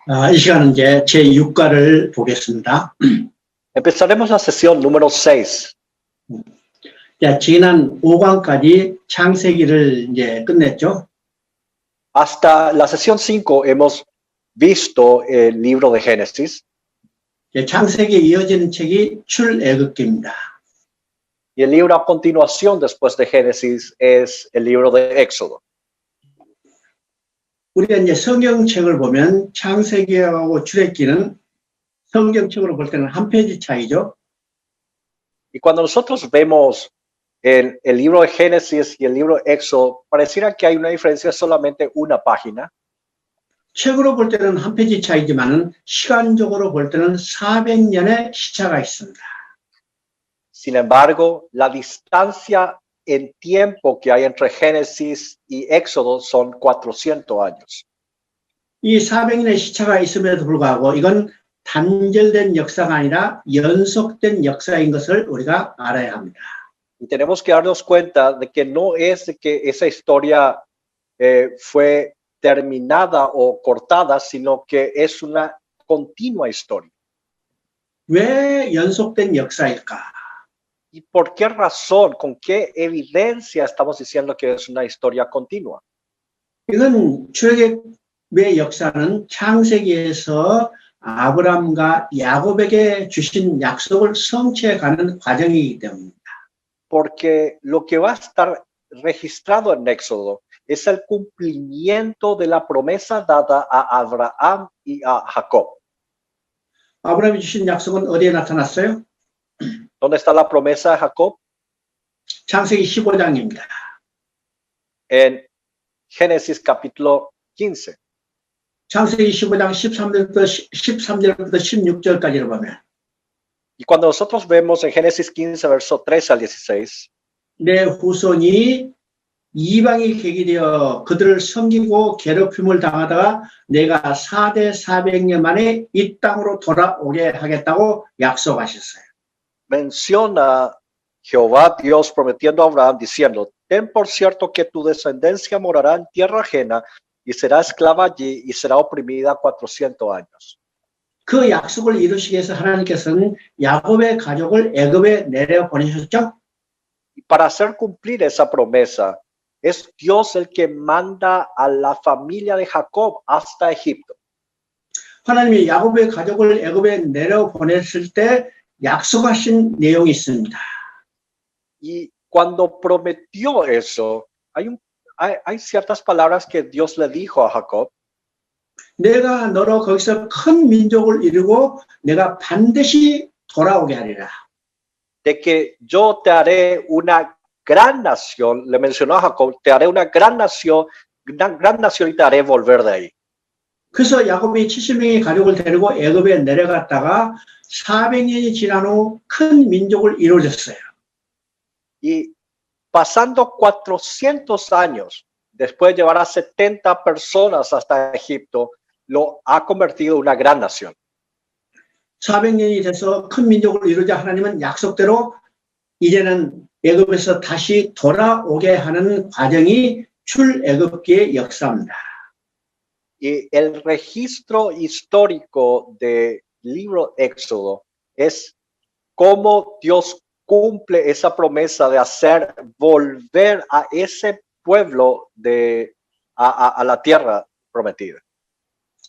이 시간은 이제 제6과를 보겠습니다. Empezaremos la sesión número 6. 지난 5강까지 창세기를 이제 끝냈죠. Hasta la sesión 5 hemos visto el libro de Génesis 창세기에 이어지는 책이 출애굽기입니다. y el libro a continuación después de Génesis es el libro de Éxodo. 우리가 이제 성경책을 보면 창세기하고 출애굽기는 성경책으로 볼 때는 한 페이지 차이죠. Y cuando nosotros vemos el libro de Génesis y el libro de Éxodo, pareciera que hay una diferencia solamente una página. 책으로 볼 때는 한 페이지 차이지만은 시간적으로 볼 때는 400년의 시차가 있습니다. Sin embargo, la distancia en tiempo que hay entre Génesis y Éxodo son 400 años. 이 400년의 시차가 있음에도 불구하고 이건 단절된 역사가 아니라 연속된 역사인 것을 우리가 알아야 합니다. Y tenemos que darnos cuenta de que no es de que esa historia fue terminada o cortada, sino que es una continua historia. 왜 연속된 역사일까? ¿Y por qué razón, con qué evidencia estamos diciendo que es una historia continua? 이건 출애굽의 역사는 창세기에서 아브라함과 야곱에게 주신 약속을 성취해가는 과정이기 때문입니다. Porque lo que va a estar registrado en Éxodo es el cumplimiento de la promesa dada a Abraham y a Jacob. 아브라함이 주신 약속은 어디에 나타났어요? ¿Dónde está la promesa de Jacob? 창세기 15장입니다. En Génesis capítulo 15. 창세기 15장 13절부터 16절까지를 보면 Y cuando nosotros vemos en Génesis 15, verso 13 al 16, 내 후손이 이방이 객이 되어 그들을 섬기고 괴롭힘을 당하다가 내가 4대 400년 만에 이 땅으로 돌아오게 하겠다고 약속하셨어요. menciona Jehová Dios prometiendo a Abraham diciendo, ten por cierto que tu descendencia morará en tierra ajena y será esclava allí y será oprimida 400 años. 그 약속을 이루시기 위해서 하나님께서는 야곱의 가족을 애굽에 내려 보내셨죠. Y para hacer cumplir esa promesa, es Dios el que manda a la familia de Jacob hasta Egipto. 하나님이 야곱의 가족을 애굽에 내려 보냈을 때 약속하신 내용이 있습니다. Y cuando prometió eso, hay ciertas palabras que Dios le dijo a Jacob. 내가 너로 거기서 큰 민족을 이루고 내가 반드시 돌아오게 하리라. De que yo te haré una gran nación, le mencionó a Jacob, te haré una gran nación y te haré volver de ahí. 그래서 야곱이 70명의 가족을 데리고 애굽에 내려갔다가 400년이 지난 후 큰 민족을 이루어졌어요. Y pasando 400 años, después de llevar a 70 personas hasta Egipto, lo ha convertido en una gran nación. 400년이 돼서 큰 민족을 이루자 하나님은 약속대로 이제는 애굽에서 다시 돌아오게 하는 과정이 출애굽기의 역사입니다. Y el registro histórico del libro Éxodo es cómo Dios cumple esa promesa de hacer volver a ese pueblo a la tierra prometida.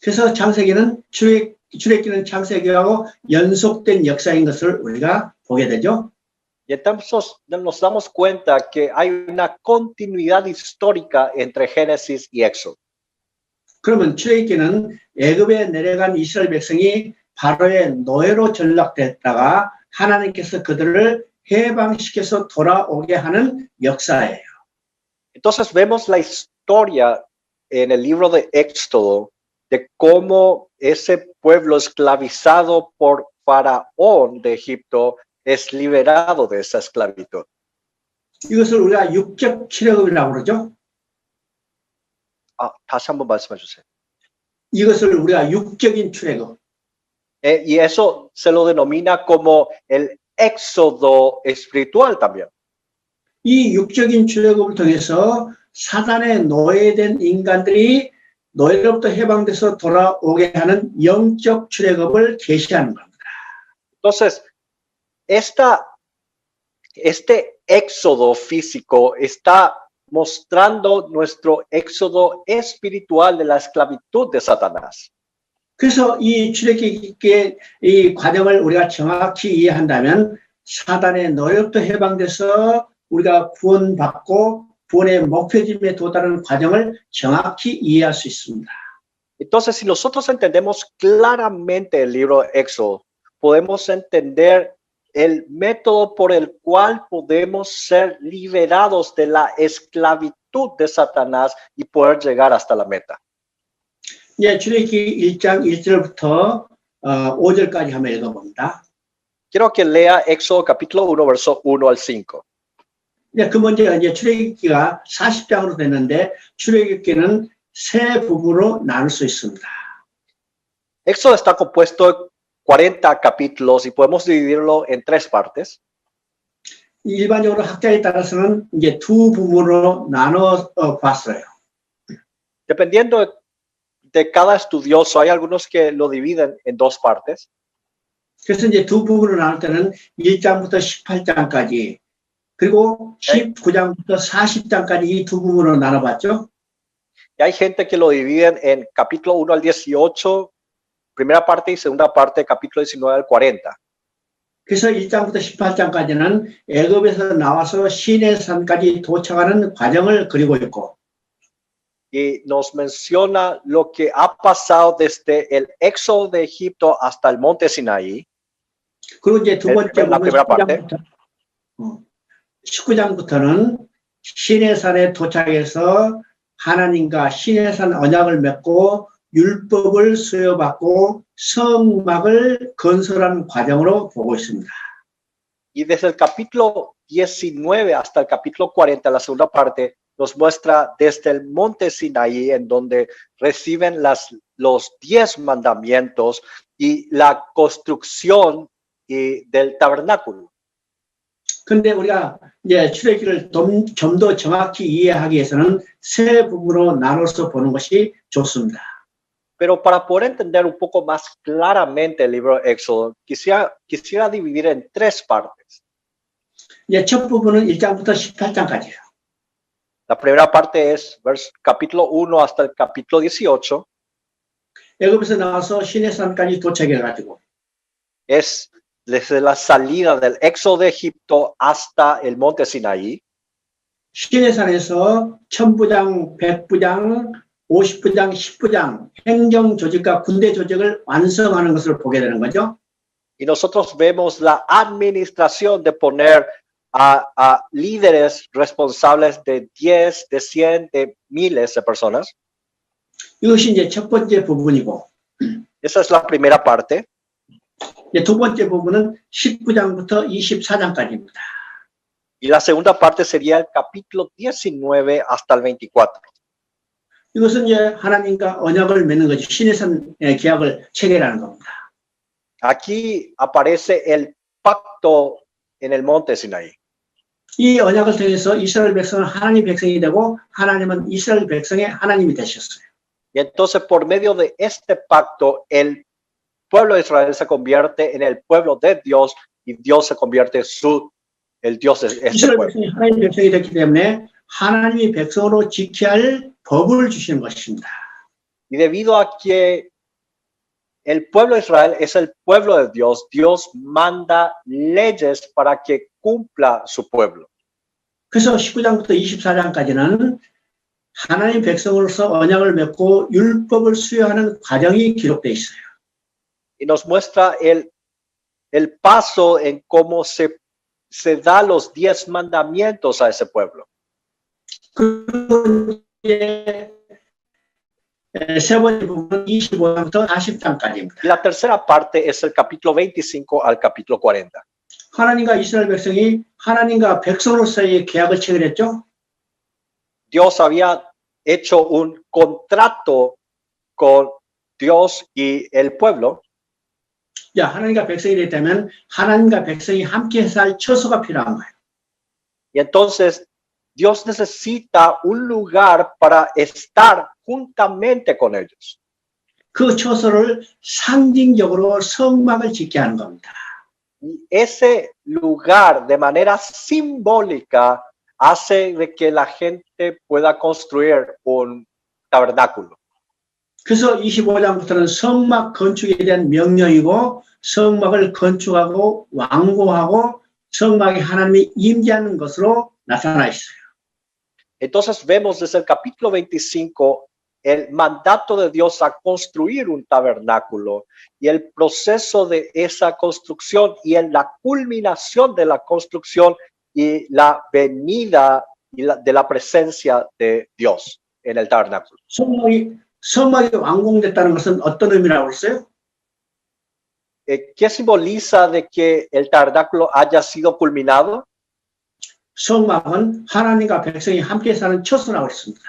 그래서 창세기는 출애굽기는 창세기하고 연속된 역사인 것을 우리가 보게 되죠. Y entonces nos damos cuenta que hay una continuidad histórica entre Génesis y Éxodo. 그러면 출애굽기는 애굽에 내려간 이스라엘 백성이 바로의 노예로 전락됐다가 하나님께서 그들을 해방시켜서 돌아오게 하는 역사예요. Entonces vemos la historia en el libro de Éxodo de cómo ese pueblo esclavizado por Faraón de Egipto es liberado de esa esclavitud. 이것을 우리가 육적 출애굽이라고 그러죠. 다시 한번 말씀해 주세요. 이것을 우리가 육적인 출애굽. Y eso se lo denomina como el éxodo espiritual también. 이 육적인 출애굽을 통해서 사단의 노예된 인간들이 노예로부터 해방돼서 돌아오게 하는 영적 출애굽을 계시하는 겁니다. Entonces, este éxodo físico está mostrando nuestro éxodo espiritual de la esclavitud de Satanás. 그래서 이 출애굽의 이 과정을 우리가 정확히 이해한다면 사단의 노예로부터 해방돼서 우리가 구원받고 구원의 목표점에 도달하는 과정을 정확히 이해할 수 있습니다. Entonces, si nosotros entendemos claramente el libro de Éxodo, podemos entender el método por el cual podemos ser liberados de la esclavitud de Satanás y poder llegar hasta la meta. 예, 출애굽기 1장 1절부터 5절까지 한번 읽어봅니다. Quiero que lea Éxodo capítulo 1, verso 1 al 5. 예, 그 먼저 이제 출애굽기가 40장으로 됐는데 출애굽기는 세 부분으로 나눌 수 있습니다. Éxodo está compuesto de 40 capítulos y podemos dividirlo en tres partes. 일반적으로 학자에 따라서는 이제 두 부분으로 나눠 봤어요. Dependiendo de cada estudioso, hay algunos que lo dividen en dos partes. 그래서 이제 두 부분으로 나눌 때는 1장부터 18장까지 그리고 19장부터 40장까지 이 두 부분으로 나눠봤죠. Y hay gente que lo dividen en capítulo 1 al 18, primera parte y segunda parte, capítulo 19 al 40. 그래서 1장부터 18장까지는 애굽에서 나와서 시내산까지 도착하는 과정을 그리고 있고 Y nos menciona lo que ha pasado desde el éxodo de Egipto hasta el monte Sinaí. 그리고 이제 두 번째 la primera parte. 19장부터는 시내산에 도착해서 하나님과 시내산 언약을 맺고 율법을 수여받고 성막을 건설하는 과정으로 보고 있습니다. Y desde el capítulo 19 hasta el capítulo 40, la segunda parte, nos muestra desde el monte Sinaí, en donde reciben los 10 mandamientos y la construcción del tabernáculo. 근데 우리가 이제 출애굽기를 좀 더 정확히 이해하기 위해서는 세 부분으로 나눠서 보는 것이 좋습니다. Pero para poder entender un poco más claramente el libro de Éxodo, quisiera dividir en tres partes. 이제 첫 부분은 1장부터 18장까지예요. La primera parte es capítulo 1 hasta el capítulo 18. 애굽에서 나와서 시내산까지 도착해가지고 Es desde la salida del éxodo de Egipto hasta el monte Sinaí. 시내산에서 천부장, 백부장, 50부장, 10부장 행정 조직과 군대 조직을 완성하는 것을 보게 되는 거죠. Y nosotros vemos la administración de poner a líderes responsables de 10, de 100, de miles de personas. 이것이 이제 첫 번째 부분이고 Esa es la primera parte. 이제 두 번째 부분은 19장부터 24장까지입니다. Y la segunda parte sería el capítulo 19 hasta el 24. 이것은 이제 하나님과 언약을 맺는 거죠. 시내산 계약을 체결하는 겁니다. Aquí aparece el pacto en el monte Sinaí. 이 언약을 통해서 이스라엘 백성은 하나님 백성이 되고 하나님은 이스라엘 백성의 하나님이 되셨어요. Y entonces por medio de este pacto, el pueblo de Israel se convierte en el pueblo de Dios y Dios se convierte en el Dios de este 이스라엘 pueblo. 백성이 하나님 백성이 됐기 때문에 하나님이 백성으로 지켜야 할 법을 주시는 것입니다. Y debido a que el pueblo de Israel es el pueblo de Dios, Dios manda leyes para que cumpla su pueblo. 그래서 19장부터 24장까지는 하나님 백성으로서 언약을 맺고 율법을 수여하는 과정이 기록되어 있어요. Y nos muestra el paso en cómo se da los 10 mandamientos a ese pueblo. 그리고 이제 세 번째 부분은 25장부터 40장까지입니다. Y la tercera parte es el capítulo 25 al capítulo 40. 하나님과 이스라엘 백성이 하나님과 백성으로서의 계약을 체결했죠. Dios había hecho un contrato con Dios y el pueblo. 야, 하나님과 백성이 됐다면 하나님과 백성이 함께 살 처소가 필요한 거예요. Y entonces Dios necesita un lugar para estar juntamente con ellos. 그 처소를 상징적으로 성막을 짓게 하는 겁니다. Y ese lugar de manera simbólica hace de que la gente pueda construir un tabernáculo. 그래서 25장부터는 성막 건축에 대한 명령이고 성막을 건축하고 완공하고 성막에 하나님이 임재하는 것으로 나타나 있어요. Entonces vemos desde el capítulo 25 el mandato de Dios a construir un tabernáculo y el proceso de esa construcción y en la culminación de la construcción y la venida de la presencia de Dios en el tabernáculo. 성막이 완공됐다는 것은 어떤 의미라고 했어요? ¿Qué simboliza de que el tabernáculo haya sido culminado? 성막은 하나님과 백성이 함께 사는 처소라고 했습니다.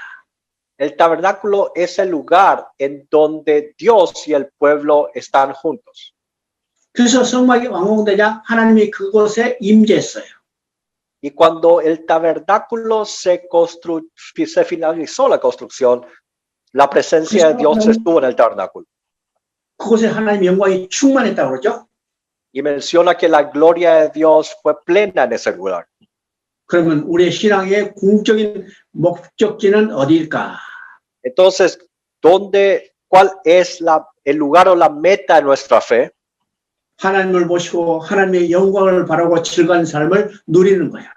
El tabernáculo es el lugar en donde Dios y el pueblo están juntos. 그래서 성막이 완공되자 하나님이 그곳에 임재했어요. Y cuando el tabernáculo se finalizó la construcción, la presencia de Dios estuvo en el tabernáculo. 그곳에 하나님의 영광이 충만했다고 그러죠. Y menciona que la gloria de Dios fue plena en ese lugar. 그러면 우리의 신앙의 궁극적인 목적지는 어디일까? Entonces, ¿cuál es el lugar o la meta de nuestra fe? 하나님을 보시고 하나님의 영광을 바라고 즐거운 삶을 누리는 거야.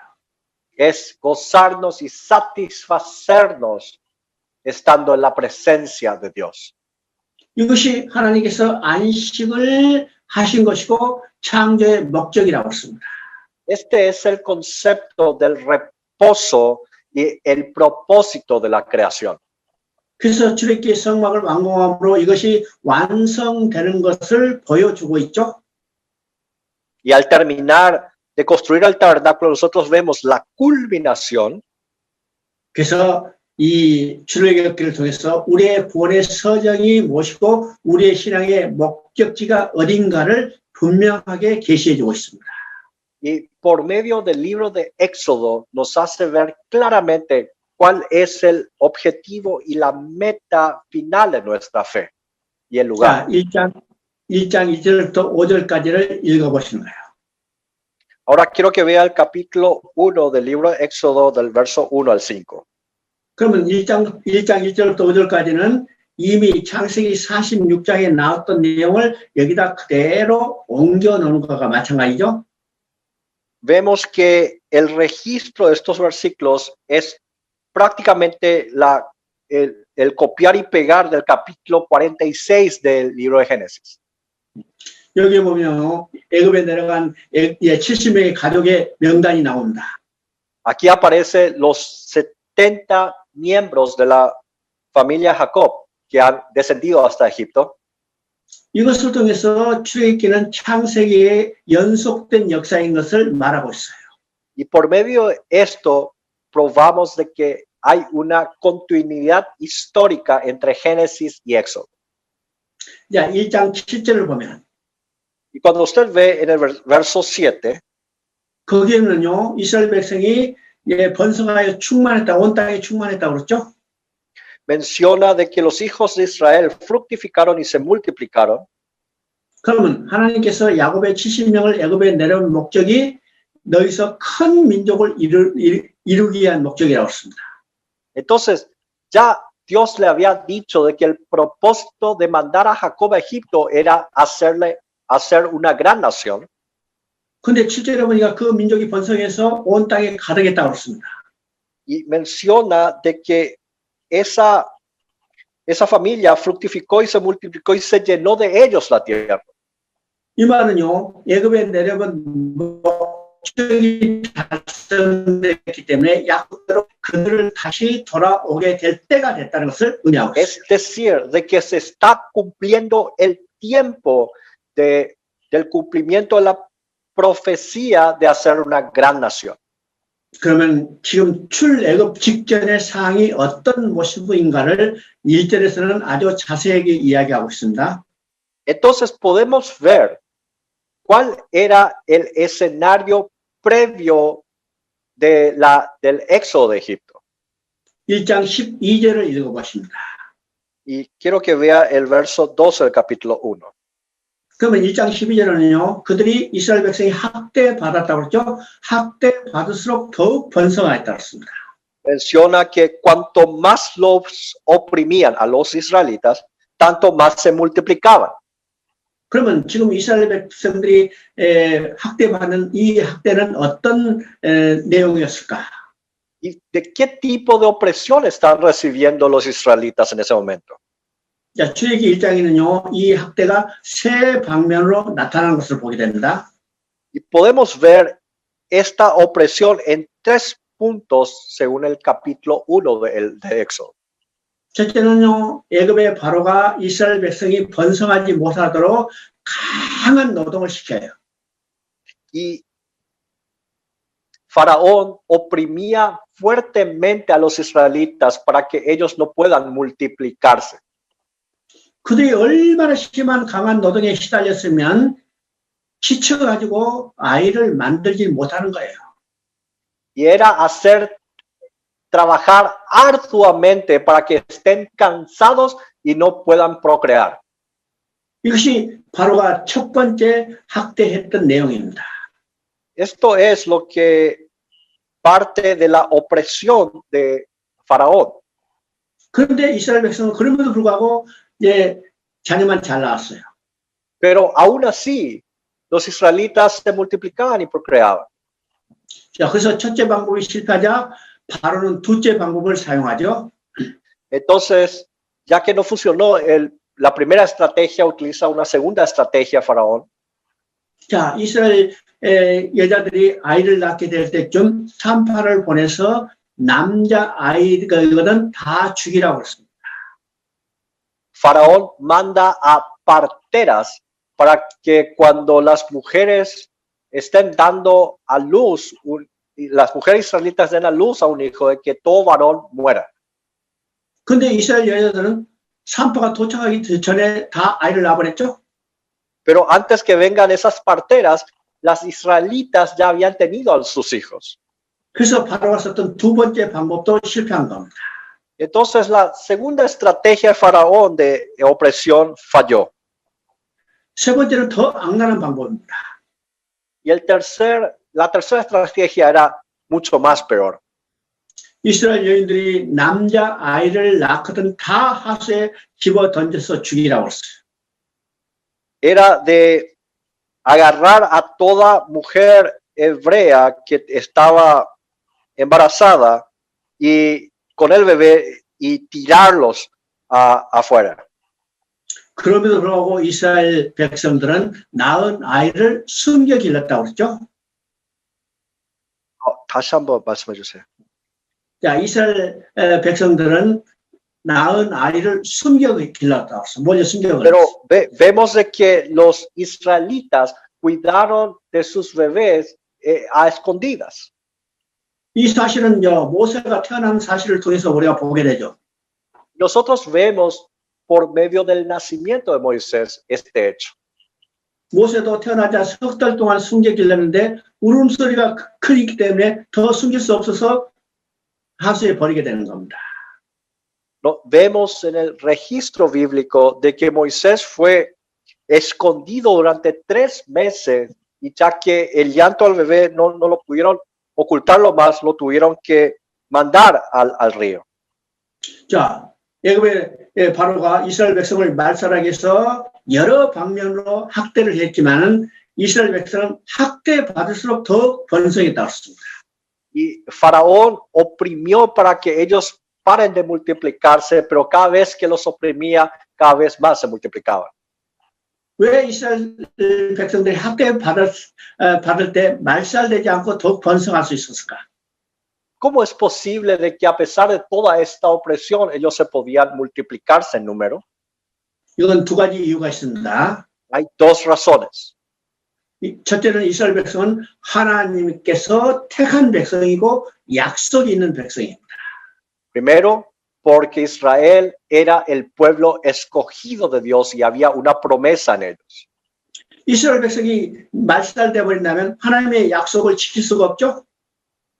Es gozarnos y satisfacernos estando en la presencia de Dios. 이것이 하나님께서 안식을 하신 것이고 창조의 목적이라고 했습니다. Este es el concepto del reposo y el propósito de la creación. 그래서 출애굽기 성막을 완공함으로 이것이 완성되는 것을 보여주고 있죠. Y al terminar de construir el tabernáculo, nosotros vemos la culminación. 그래서 이 출애굽기를 통해서 우리의 구원의 서정이 무엇이고 우리의 신앙의 목적지가 어딘가를 분명하게 계시해주고 있습니다. Y por medio del libro de Éxodo nos hace ver claramente cuál es el objetivo y la meta final de nuestra fe y el lugar. 자, 1장 2절부터 5절까지를 읽어보시는 거예요. Ahora quiero que vea el capítulo 1 del libro de Éxodo del verso 1 al 5. 그러면 1장 1절부터 5절까지는 이미 창세기 46장에 나왔던 내용을 여기다 그대로 옮겨 놓은 것과 마찬가지죠. Vemos que el registro de estos versículos es prácticamente el copiar y pegar del capítulo 46 del libro de Génesis. 여기 보면 애굽에 내려간 70명의 가족의 명단이 나옵니다. Aquí aparece los 70 miembros de la familia Jacob que han descendido hasta Egipto. 이것을 통해서 출애굽기는 창세기의 연속된 역사인 것을 말하고 있어요. Y por medio de esto probamos de que hay una continuidad histórica entre Génesis y Éxodo. 자, 1장 7절을 보면 Y cuando usted ve en el verso 7, 거기에는요 이스라엘 백성이 번성하여 충만했다, 온 땅에 충만했다고 그랬죠. menciona de que los hijos de Israel fructificaron y se multiplicaron. 그러면 하나님께서 야곱의 70명을 애굽에 내려온 목적이 너희서 큰 민족을 이루기 위한 목적이라고 했습니다. Entonces, ya Dios le había dicho de que el propósito de mandar a Jacob a Egipto era hacer una gran nación. 근데 7절에 보니까 그 민족이 번성해서 온 땅에 가득했다고 그랬습니다. Y menciona de que esa familia fructificó y se multiplicó y se llenó de ellos la tierra. 이 말은요, 애굽에 내려본 목적이 달성됐기 때문에 야곱대로 그들을 다시 돌아오게 될 때가 됐다는 것을 의미하고 있어요. Es decir, de que se está cumpliendo el tiempo del cumplimiento de la profecía de hacer una gran nación. 그러면 지금 출애굽 직전의 상황이 어떤 모습인가를 1절에서는 아주 자세하게 이야기하고 있습니다. Entonces podemos ver cuál era el escenario previo del éxodo de Egipto. 1장 12절을 읽어보십니다. Y quiero que vea el verso 12 del capítulo 1. 그러면 1장 12절은요, 그들이 이스라엘 백성이 학대받았다고 그랬죠? 학대받을수록 더욱 번성하였다고 했습니다. Menciona que cuanto más los oprimían a los israelitas, tanto más se multiplicaban. 그러면 지금 이스라엘 백성들이 학대받는 이 학대는 어떤 내용이었을까? ¿Y de qué tipo de opresión están recibiendo los israelitas en ese momento? 자, 출애기 1장에는요, 이 학대가 세 방면으로 나타나는 것을 보게 됩니다. Y podemos ver esta opresión en 3 puntos según el capítulo 1 de Éxodo. 첫째는요, 애굽의 바로가 이스라엘 백성이 번성하지 못하도록 강한 노동을 시켜요. Y Faraón oprimía fuertemente a los israelitas para que ellos no puedan multiplicarse. 그들이 얼마나 심한 강한 노동에 시달렸으면 지쳐가지고 아이를 만들지 못하는 거예요. Y era hacer trabajar arduamente para que estén cansados y no puedan procrear. 이것이 바로가 첫 번째 학대했던 내용입니다. Esto es lo que parte de la opresión de Faraón. 그런데 이스라엘 백성은 그럼에도 불구하고 자녀만 잘 나왔어요. Pero aún así, los israelitas se multiplicaban y procreaban. 자, 그래서 첫째 방법이 실패하자 바로는 둘째 방법을 사용하죠. Entonces, ya que no funcionó la primera estrategia, utiliza una segunda estrategia Faraón. 자, 이스라엘 여자들이 아이를 낳게 될 때쯤 산파를 보내서 남자 아이들은 다 죽이라고 했습니다. Faraón manda a parteras para que cuando las mujeres estén dando a luz, las mujeres israelitas den a luz a un hijo, de que todo varón muera. 근데 이스라엘 여자들은 산파가 도착하기 전에 다 아이를 낳아버렸죠. Pero antes que vengan esas parteras, las israelitas ya habían tenido a sus hijos. 그래서 바로가 썼던 두 번째 방법도 실패한 겁니다. Entonces la segunda estrategia de Faraón de opresión falló. 세 번째는 더 악랄한 방법입니다. Y la tercera estrategia era mucho más peor. 이스라엘 여인들이 남자 아이를 낳거든 다 하수에 집어 던져서 죽이라고 했어요. Era de agarrar a toda mujer hebrea que estaba embarazada y con el bebé y tirarlos afuera. 그럼에도 불구하고 이스라엘 백성들은 낳은 아이를 숨겨 길렀다고 그랬죠. 다시 한번 말씀해 주세요. 자, 이스라엘 백성들은 낳은 아이를 숨겨 길렀다고 했어요. 먼저 숨겨 Pero 길렀어요. vemos de que los israelitas cuidaron de sus bebés a escondidas. 이 사실은요, 모세가 태어난 사실을 통해서 우리가 보게 되죠. Nosotros vemos por medio del nacimiento de Moisés este hecho. 모세도 태어나자 석 달 동안 숨겨 길렀는데 울음소리가 크기 때문에 더 숨길 수 없어서 하수에 버리게 되는 겁니다. No, vemos en el registro bíblico de que Moisés fue escondido durante 3 meses y ya que el llanto al bebé no lo pudieron ocultarlo más, lo tuvieron que mandar al río. 자, 애굽의 바로가 이스라엘 백성을 말살하기 위해서 여러 방면으로 학대를 했지만은 이스라엘 백성은 학대 받을수록 더 번성했다고 했습니다. Y Faraón oprimió para que ellos paren de multiplicarse, pero cada vez que los oprimía, cada vez más se multiplicaban. 왜 이스라엘 백성들이 학대 받을 때 말살되지 않고 더욱 번성할 수 있었을까? ¿Cómo es posible de que a pesar de toda esta opresión, ellos se podían multiplicarse en número? 이건 두 가지 이유가 있습니다. Hay 2 razones. 첫째는 이스라엘 백성은 하나님께서 택한 백성이고 약속이 있는 백성입니다. Primero, porque Israel era el pueblo escogido de Dios y había una promesa en ellos. 이스라엘 백성이 말살돼 버린다면 하나님의 약속을 지킬 수가 없죠.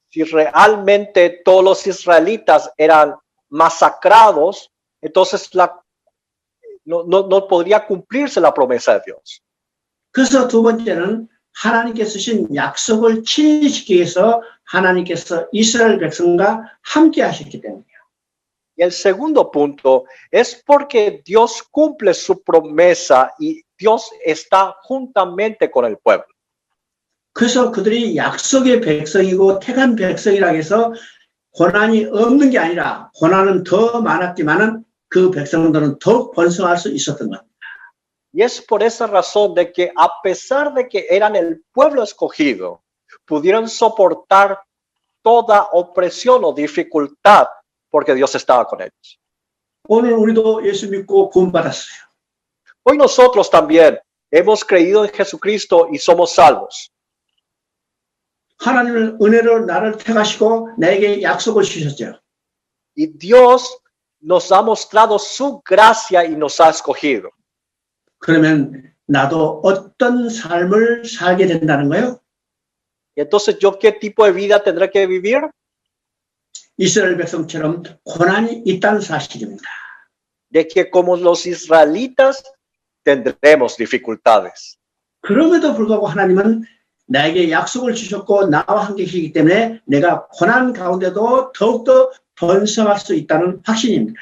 si realmente todos los israelitas eran masacrados, entonces no podría cumplirse la promesa de Dios. 그래서 두 번째는 하나님께서 주신 약속을 진실시키기 위해서 하나님께서 이스라엘 백성과 함께 하셨기 때문이에요. Y el segundo punto es porque Dios cumple su promesa y Dios está juntamente con el pueblo. 그래서 그들이 약속의 백성이고 택한 백성이라 해서 고난이 없는 게 아니라 고난은 더 많았지만은 그 백성들은 더욱 번성할 수 있었던 겁니다. Y es por esa razón de que a pesar de que eran el pueblo escogido, pudieron soportar toda opresión o dificultad porque Dios estaba con ellos. 오늘 우리도 예수 믿고 구원받았어요. Hoy nosotros también hemos creído en Jesucristo y somos salvos. 하나님은 은혜로 나를 택하시고 나에게 약속을 주셨죠. Y Dios nos ha mostrado su gracia y nos ha escogido. 그러면 나도 어떤 삶을 살게 된다는 거예요? Y entonces, ¿yo qué tipo de vida tendré que vivir? 이스라엘 백성처럼 고난이 있다는 사실입니다. De que como los israelitas tendremos dificultades. 그럼에도 불구하고 하나님은 나에게 약속을 주셨고 나와 함께 계시기 때문에 내가 고난 가운데도 더욱더 번성할 수 있다는 확신입니다.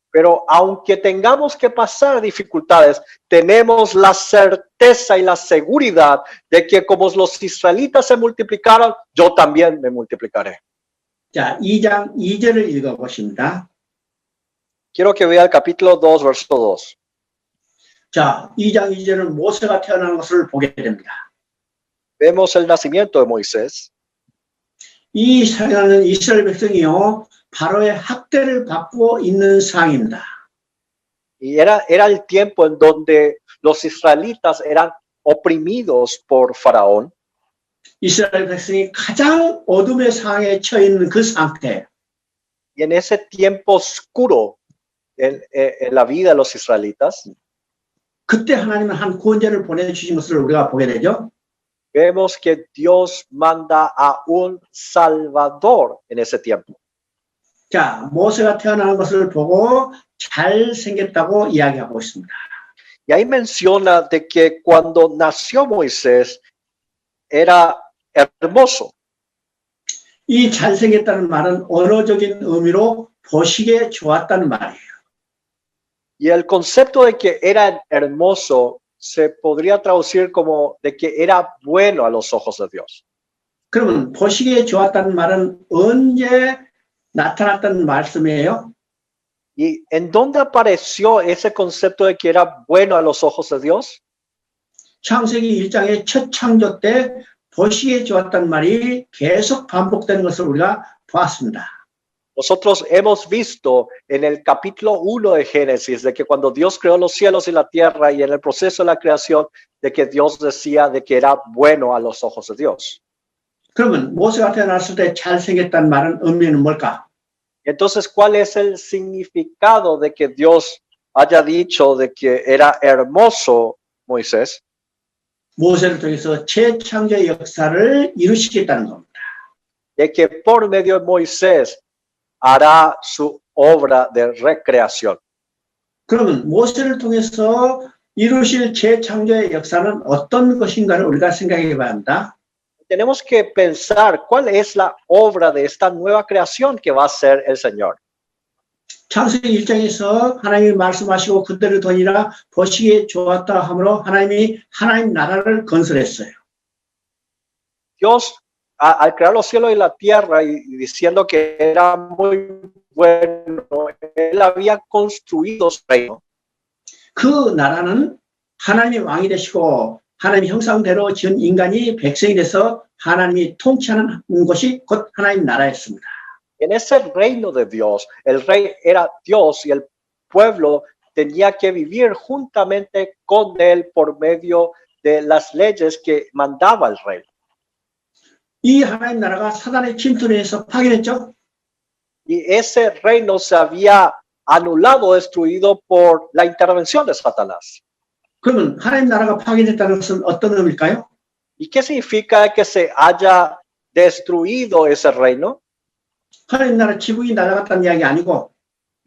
Pero aunque tengamos que pasar dificultades, tenemos la certeza y la seguridad de que como los israelitas se multiplicaron, yo también me multiplicaré. 자, 2장 2절을 읽어보십니다. Quiero que vea el capítulo 2, verso 2. 자, 2장 2절은 모세가 태어난 것을 보게 됩니다. Vemos el nacimiento de Moisés. 이 상황은 이스라엘 백성이요, 바로의 학대를 받고 있는 상황입니다. Y era el tiempo en donde los israelitas eran oprimidos por Faraón. 이스라엘 백성이 가장 어둠의 상황에 처해 있는 그 상태. Y en ese tiempo oscuro en la vida de los israelitas, 그때 하나님은 한 구원자를 보내주신 것을 우리가 보게 되죠. vemos que Dios manda a un Salvador en ese tiempo. 자, 모세가 태어나는 것을 보고 잘생겼다고 이야기하고 있습니다. Y ahí menciona de que cuando nació Moisés era hermoso. 이 잘생겼다는 말은 언어적인 의미로 보시기에 좋았다는 말이에요. Y el concepto de que era hermoso se podría traducir como de que era bueno a los ojos de Dios. 그러면 보시기에 좋았다는 말은 언제 나타났던 말씀이에요? ¿Y en dónde apareció ese concepto de que era bueno a los ojos de Dios? 창세기 1장의 첫 창조 때 보시기에 좋았다는 말이 계속 반복되는 것을 우리가 보았습니다. Nosotros hemos visto en el capítulo 1 de Génesis de que cuando Dios creó los cielos y la tierra y en el proceso de la creación de que Dios decía de que era bueno a los ojos de Dios. 그러면 모세가 태어났을 때 잘생겼다는 말은 의미는 뭘까? Entonces, ¿cuál es el significado de que Dios haya dicho de que era hermoso Moisés? 모세를 통해서 재창조의 역사를 이루시겠다는 겁니다. De que por medio de Moisés hará su obra de recreación. 그러면 모세를 통해서 이루실 재창조의 역사는 어떤 것인가를 우리가 생각해 봐야 합니다. Tenemos que pensar cuál es la obra de esta nueva creación que va a hacer el Señor. 창세기 1장에서 하나님이 말씀하시고 그때를 돈이라 보시기에 좋았다 하므로 하나님이 하나님 나라를 건설했어요. Dios, al crear los cielos y la tierra y diciendo que era muy bueno, Él había construido su reino. 그 나라는 하나님이 왕이 되시고 하나님 형상대로 지은 인간이 백성이 돼서 하나님이 통치하는 것이 곧 하나님 나라였습니다. En ese reino de Dios, el rey era Dios y el pueblo tenía que vivir juntamente con Él por medio de las leyes que mandaba el rey. 이 하나님 나라가 사단의 침투로 해서 파괴했죠. Y ese reino se había anulado, destruido por la intervención de Satanás. 그러면 하나님 나라가 파괴됐다는 것은 어떤 의미일까요? ¿Y qué significa que se haya destruido ese reino? 하나님 나라 지붕이 날아갔다는 이야기 아니고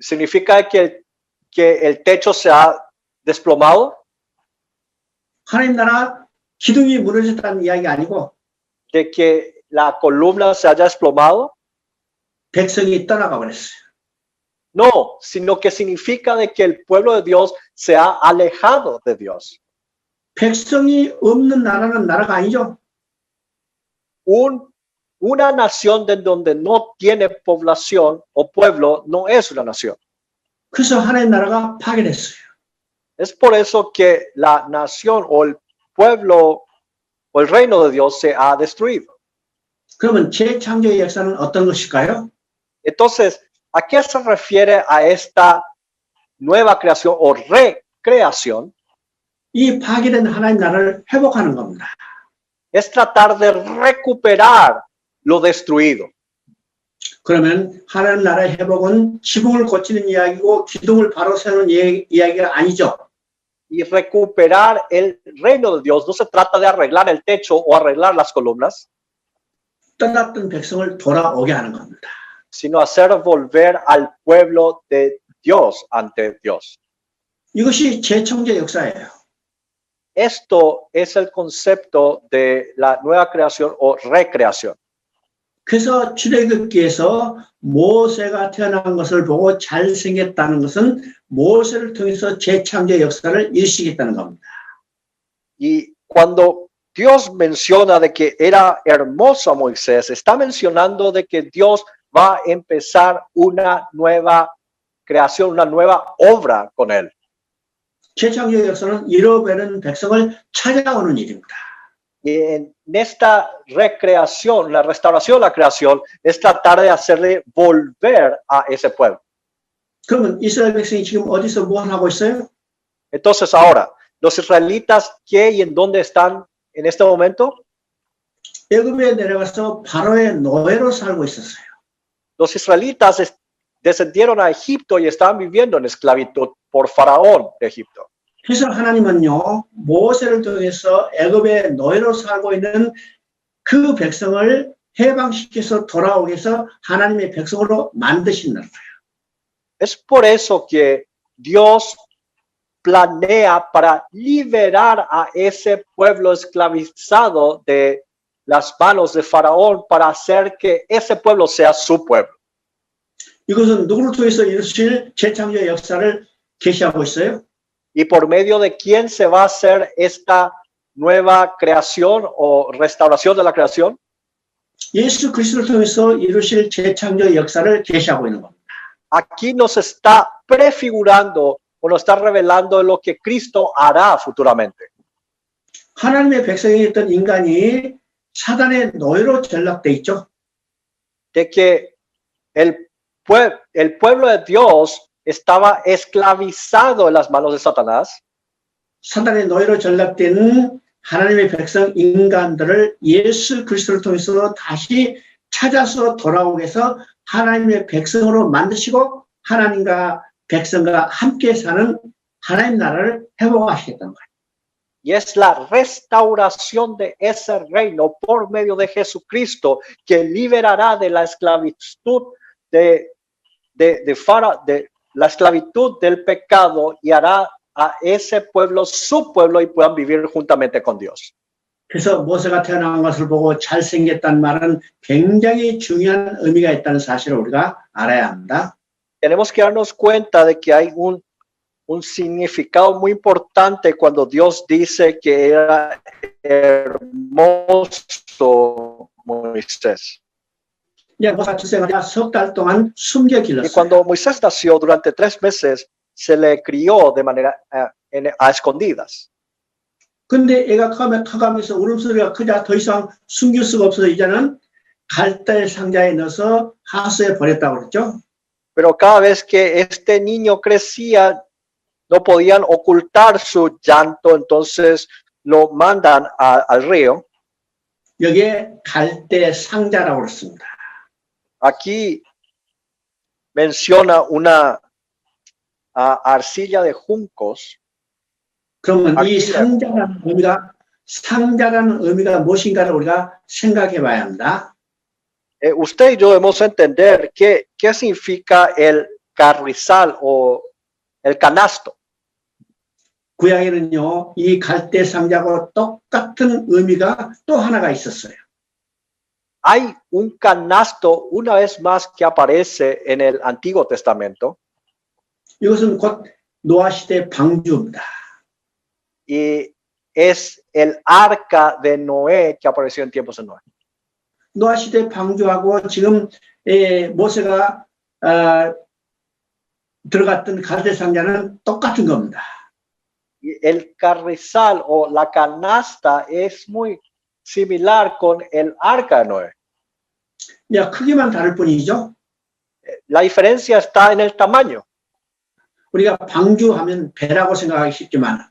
¿Significa que el techo se ha desplomado? 하나님 나라 기둥이 무너졌다는 이야기 아니고 ¿De que la columna se haya desplomado? 백성이 떠나가 버렸어요. No, sino que significa de que el pueblo de Dios se ha alejado de Dios. 백성이 없는 나라는 나라가 아니죠. Una nación de donde no tiene población o pueblo no es una nación. 그래서 하나님 나라가 파괴됐어요. Es por eso que la nación o el pueblo o el reino de Dios se ha destruido. 그러면 재창조의 역사는 어떤 것일까요? Entonces, ¿a qué se refiere a esta nueva creación o recreación? 이 파괴된 하나님 나라를 회복하는 겁니다. Es tratar de recuperar lo destruido. 그러면 하나님 나라의 회복은 지붕을 고치는 이야기고 기둥을 바로 세우는 이야기가 아니죠. Y recuperar el reino de Dios no se trata de arreglar el techo o arreglar las columnas, 떠났던 백성을 돌아오게 하는 겁니다. sino hacer volver al pueblo de Dios ante Dios. 이것이 재창조 역사예요. Esto es el concepto de la nueva creación o recreación. 그래서 출애굽기에서 모세가 태어난 것을 보고 잘생겼다는 것은 모세를 통해서 재창조 역사를 일시키겠다는 겁니다. Y cuando Dios menciona de que era hermoso a Moisés, está mencionando de que Dios va a empezar una nueva creación, una nueva obra con él. 재창조 역사는 잃어버린 백성을 찾아오는 일입니다. Y en esta recreación, la restauración, la creación, es tratar de hacerle volver a ese pueblo. 그러면 이스라엘 백성이 지금 어디서 뭘 하고 있어요? Entonces ahora, los israelitas, ¿qué y en dónde están en este momento? 애굽에 내려가서 바로의 노예로 살고 있었어요. Los israelitas descendieron a Egipto y estaban viviendo en esclavitud por Faraón de Egipto. 그래서 하나님은요, 모세를 통해서 애굽의 노예로 살고 있는 그 백성을 해방시켜서 돌아오게 해서 하나님의 백성으로 만드신다는 거예요. Es por eso que Dios planea para liberar a ese pueblo esclavizado de las manos de Faraón para hacer que ese pueblo sea su pueblo. 이것은 누구를 통해서 이루실 재창조의 역사를 계시하고 있어요? Y por medio de quién se va a hacer esta nueva creación o restauración de la creación? 예수 그리스도를 통해서 이루실 재창조의 역사를 계시하고 있는 겁니다. Aquí nos está prefigurando o nos está revelando lo que Cristo hará futuramente. 하나님의 백성이었던 인간이 사단의 노예로 전락돼 있죠. De que el pueblo de Dios estaba esclavizado en las manos de Satanás. 사단의 노예로 전락된 하나님의 백성 인간들을 예수 그리스도를 통해서 다시 찾아서 돌아오게 해서 하나님의 백성으로 만드시고 하나님과 백성과 함께 사는 하나님 나라를 회복하시겠다는 거예요. Y es la restauración de ese reino por medio de Jesucristo que liberará de la esclavitud de la esclavitud del pecado y hará a ese pueblo su pueblo y puedan vivir juntamente con Dios. 그래서 모세가 태어난 것을 보고 잘생겼다는 말은 굉장히 중요한 의미가 있다는 사실을 우리가 알아야 합니다. Tenemos que darnos cuenta de que hay un significado muy importante cuando Dios dice que era hermoso Moisés. 모세가 출생하자 석 달 동안 숨겨 Y 길렀어요. cuando Moisés nació durante 3 meses, se le crió de manera a escondidas. 근데 애가 커가면서 울음소리가 크자 더 이상 숨길 수가 없어서 이제는 갈대 상자에 넣어서 하수에 버렸다고 그랬죠. Pero cada vez que este niño crecía, no podían ocultar su llanto, entonces lo mandan al río. 여기에 갈대 상자라고 그랬습니다. Aquí menciona una arcilla de juncos. 그러면 이 상자라는 의미가 무엇인가를 우리가 생각해 봐야 합니다. Usted y yo debemos entender qué significa el carrizal o el canasto. 구약에는요, 이 갈대 상자하고 똑같은 의미가 또 하나가 있었어요. Hay un canasto una vez más que aparece en el Antiguo Testamento 이것은 곧 노아 시대 방주입니다. y es el arca de Noé que apareció en tiempos de Noé. 노아 시대 방주하고 지금 모세가 들어갔던 갈대 상자는 똑같은 겁니다. Y el carrizal o la canasta es muy similar con el arca de Noé. 야, 크기만 다를 뿐이죠. La diferencia está en el tamaño. 우리가 방주하면 배라고 생각하기 쉽지만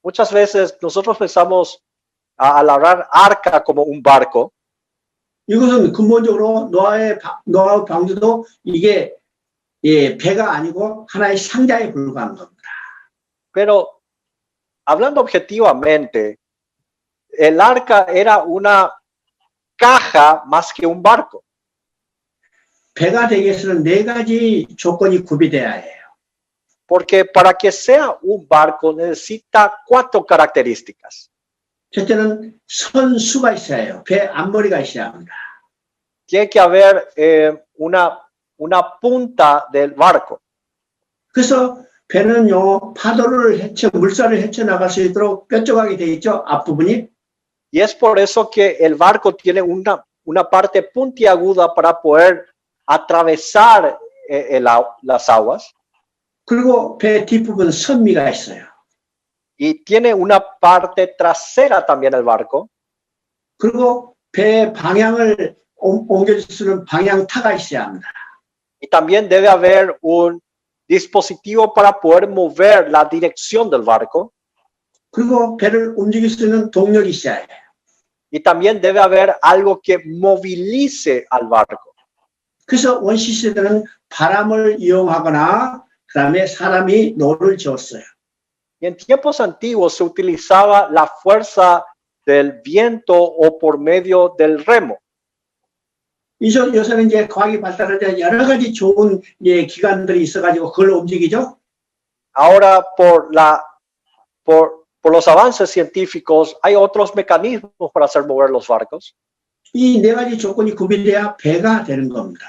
Muchas veces nosotros pensamos al hablar arca como un barco, 이것은 근본적으로 노아의 방주도 이게 배가 아니고 하나의 상자에 불과한 겁니다. pero hablando objetivamente, el arca era una caja más que un barco. 배가 되기 위해서는 네 가지 조건이 구비돼야 해요. Porque para que sea un barco necesita 4 características. 첫째는 선수가 있어야 해요. 배 앞머리가 있어야 합니다. Tiene que haber una punta del barco. 그래서 배는요, 파도를 물살을 헤쳐나갈 수 있도록 뾰족하게 되어 있죠. 앞부분이. Y es por eso que el barco tiene una parte puntiaguda para poder atravesar las aguas. 그리고 배 뒷부분 선미가 있어요. Y tiene una parte trasera también el barco. 그리고 배 방향을 옮겨줄 수 있는 방향타가 있어야 합니다. Y también debe haber un dispositivo para poder mover la dirección del barco. 그리고 배를 움직일 수 있는 동력이 있어야 해요. Y también debe haber algo que movilice al barco. 그래서 원시 시대는 바람을 이용하거나 그다음에 사람이 노를 지었어요. Y en tiempos antiguos se utilizaba la fuerza del viento o por medio del remo. 요새는 이제 과학이 발달할 여러 가지 좋은 기관들이 있어가지고 그걸 움직이죠. Ahora por los avances científicos hay otros mecanismos para hacer mover los barcos. 이 네 가지 조건이 구비돼야 배가 되는 겁니다.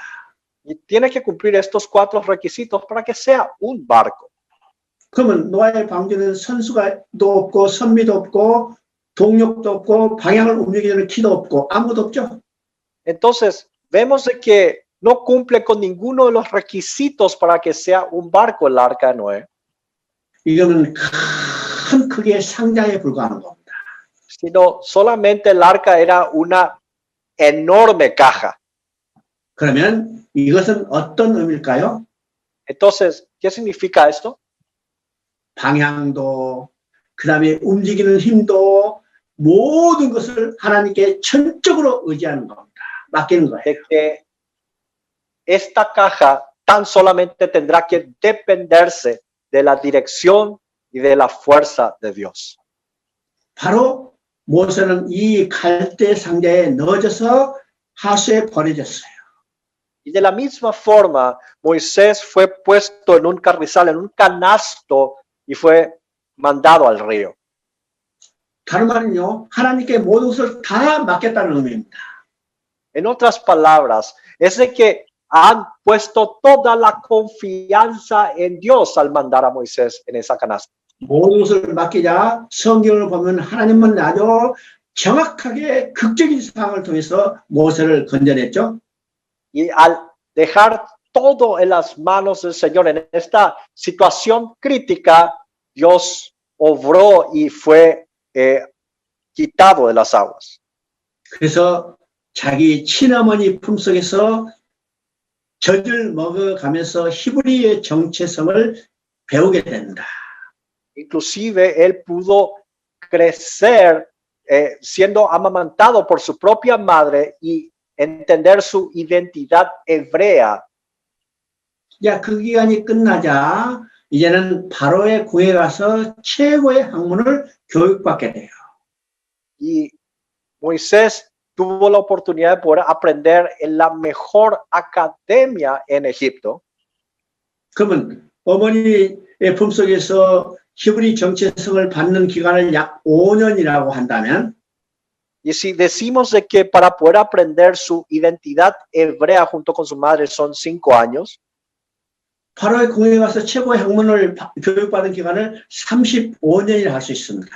Y tiene que cumplir estos 4 requisitos para que sea un barco. 그러면 노아의 방주는 선수가도 없고 선미도 없고 동력도 없고 방향을 움직이는 키도 없고 아무것도 없죠. Entonces, vemos de que no cumple con ninguno de los requisitos para que sea un barco el arca de Noé. 이거는 큰 크기의 상자에 불과한 겁니다. Sino solamente el arca era una enorme caja. 그러면 이것은 어떤 의미일까요? Entonces, ¿qué significa esto? 방향도 그다음에 움직이는 힘도 모든 것을 하나님께 전적으로 의지하는 겁니다. 맡기는 거예요. De que esta caja tan solamente tendrá que dependerse de la dirección y de la fuerza de Dios. 바로 모세는 이 갈대 상자에 넣어져서 하수에 버려졌어요. Y de la misma forma, Moisés fue puesto en un carrizal, en un canasto, y fue mandado al río. 다른 말은요, 하나님께 모든 것을 다 맡겼다는 의미입니다. En otras palabras, es de que han puesto toda la confianza en Dios al mandar a Moisés en esa canasta. 모든 것을 맡기자 성경을 보면 하나님은 아주 정확하게 극적인 상황을 통해서 모세를 건져냈죠. Y al dejar todo en las manos del Señor en esta situación crítica, Dios obró y fue quitado de las aguas. 그래서 자기 친어머니 품속에서 젖을 먹어가면서 히브리의 정체성을 배우게 된다. Inclusive él pudo crecer siendo amamantado por su propia madre y entender su identidad hebrea. 야, 그 기간이 끝나자 이제는 바로의 궁에 가서 최고의 학문을 교육받게 돼요. Y Moisés tuvo la oportunidad de poder aprender en la mejor academia en Egipto, 그러면 어머니의 품속에서 히브리 정체성을 받는 기간을 약 5년이라고 한다면 y si decimos de que para poder aprender su identidad hebrea junto con su madre son 5 años, 바로의 궁에 가서 최고의 학문을 교육받은 기간을 35년이라 할 수 있습니다.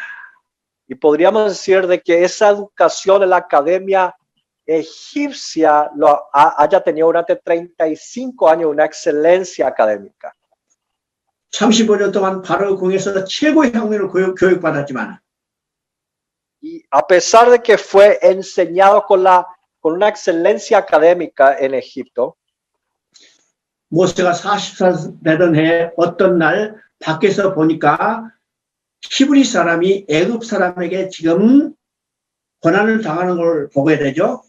y podríamos decir de que esa educación en la academia egipcia haya tenido durante 35 años una excelencia académica. 35년 동안 바로 궁에서 최고의 학문을 교육받았지만 Y a pesar de que fue enseñado con una excelencia académica en Egipto, 모세가 40살 되던 해에 어떤 날 밖에서 보니까 히브리 사람이 애굽 사람에게 지금 고난을 당하는 걸 보게 되죠.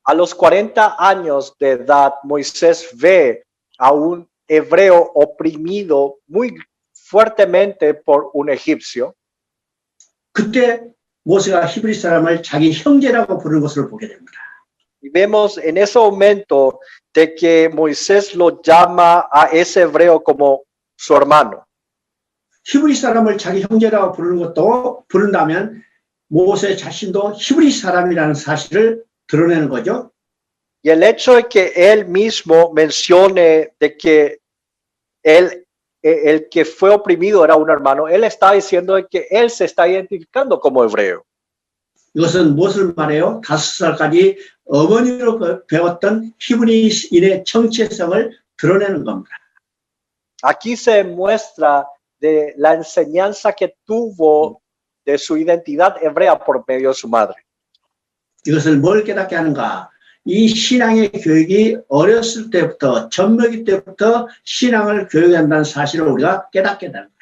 a los 40 años de edad, Moisés ve a un hebreo oprimido muy fuertemente por un egipcio. 그때 모세가 히브리 사람을 자기 형제라고 부르는 것을 보게 됩니다. Y vemos en ese momento de que Moisés lo llama a ese hebreo como su hermano. 히브리 사람을 자기 형제라고 부르는 것도 부른다면 모세 자신도 히브리 사람이라는 사실을 드러내는 거죠. Y el hecho de que él mismo mencione de que el que fue oprimido era un hermano, él está diciendo de que él se está identificando como hebreo. 이것은 무엇을 말해요? 5살까지 어머니로 배웠던 히브리인의 정체성을 드러내는 겁니다. Aquí se demuestra de la enseñanza que tuvo de su identidad hebrea por medio de su madre. 이것을 뭘 깨닫게 하는가? 이 신앙의 교육이 어렸을 때부터, 젖먹이 때부터 신앙을 교육한다는 사실을 우리가 깨닫게 되는 거예요.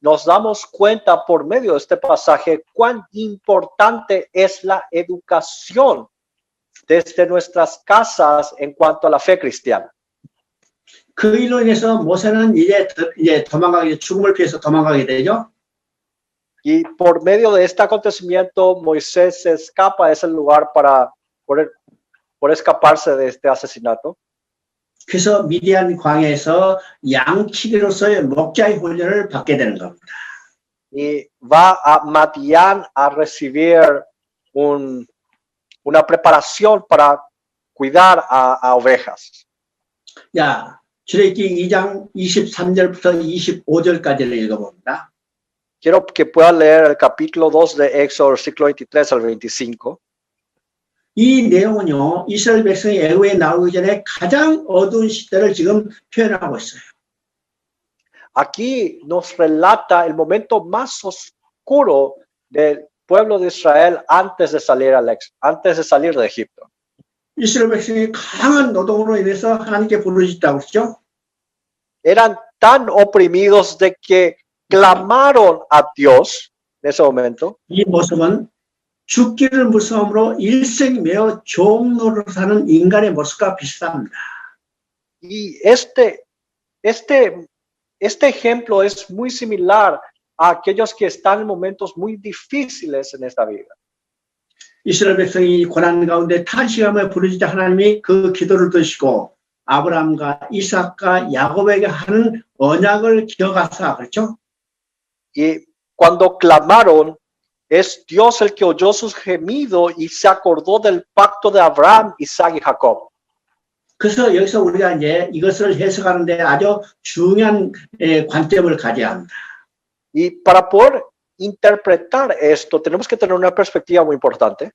Nos damos cuenta por medio de este pasaje cuán importante es la educación desde nuestras casas en cuanto a la fe cristiana. 그 일로 인해서 모세는 이제 도망가게, 죽음을 피해서 도망가게 되죠. Y por medio de este acontecimiento, Moisés se escapa de ese lugar para por escaparse de este asesinato. 그래서 미디안 광야에서 양치기로서의 목자의 훈련을 받게 되는 겁니다. Y va a Madián a recibir una preparación para cuidar a ovejas. 야, 출애굽기 2장 23절부터 25절까지를 읽어봅니다. Quiero que pueda leer el capítulo 2 de Éxodo, versículo 23 al 25. 이 내용은요, 이스라엘 백성이 애굽에 나오기 전에 가장 어두운 시대를 지금 표현하고 있어요. Aquí nos relata el momento más oscuro del pueblo de Israel antes de salir de Egipto. 이스라엘 백성이 강한 노동으로 인해서 하나님께 부르짖다고 그러죠. Eran tan oprimidos de que clamaron a Dios en ese momento. 이 모습은 죽기를 무서움으로 일생이 매어 종로로 사는 인간의 모습과 비슷합니다. Y este ejemplo es muy similar a aquellos que están en momentos muy difíciles en esta vida. 이스라엘 백성이 고난 가운데 탄식하며 부르짖자 하나님이 그 기도를 들으시고 아브라함과 이삭과 야곱에게 하는 언약을 기억하사 그렇죠? Y cuando clamaron, es Dios el que oyó sus gemidos y se acordó del pacto de Abraham, Isaac y Jacob. 그래서 여기서 우리가 이제 이것을 해석하는데 아주 중요한 관점을 가져야 합니다. Y para poder interpretar esto, tenemos que tener una perspectiva muy importante.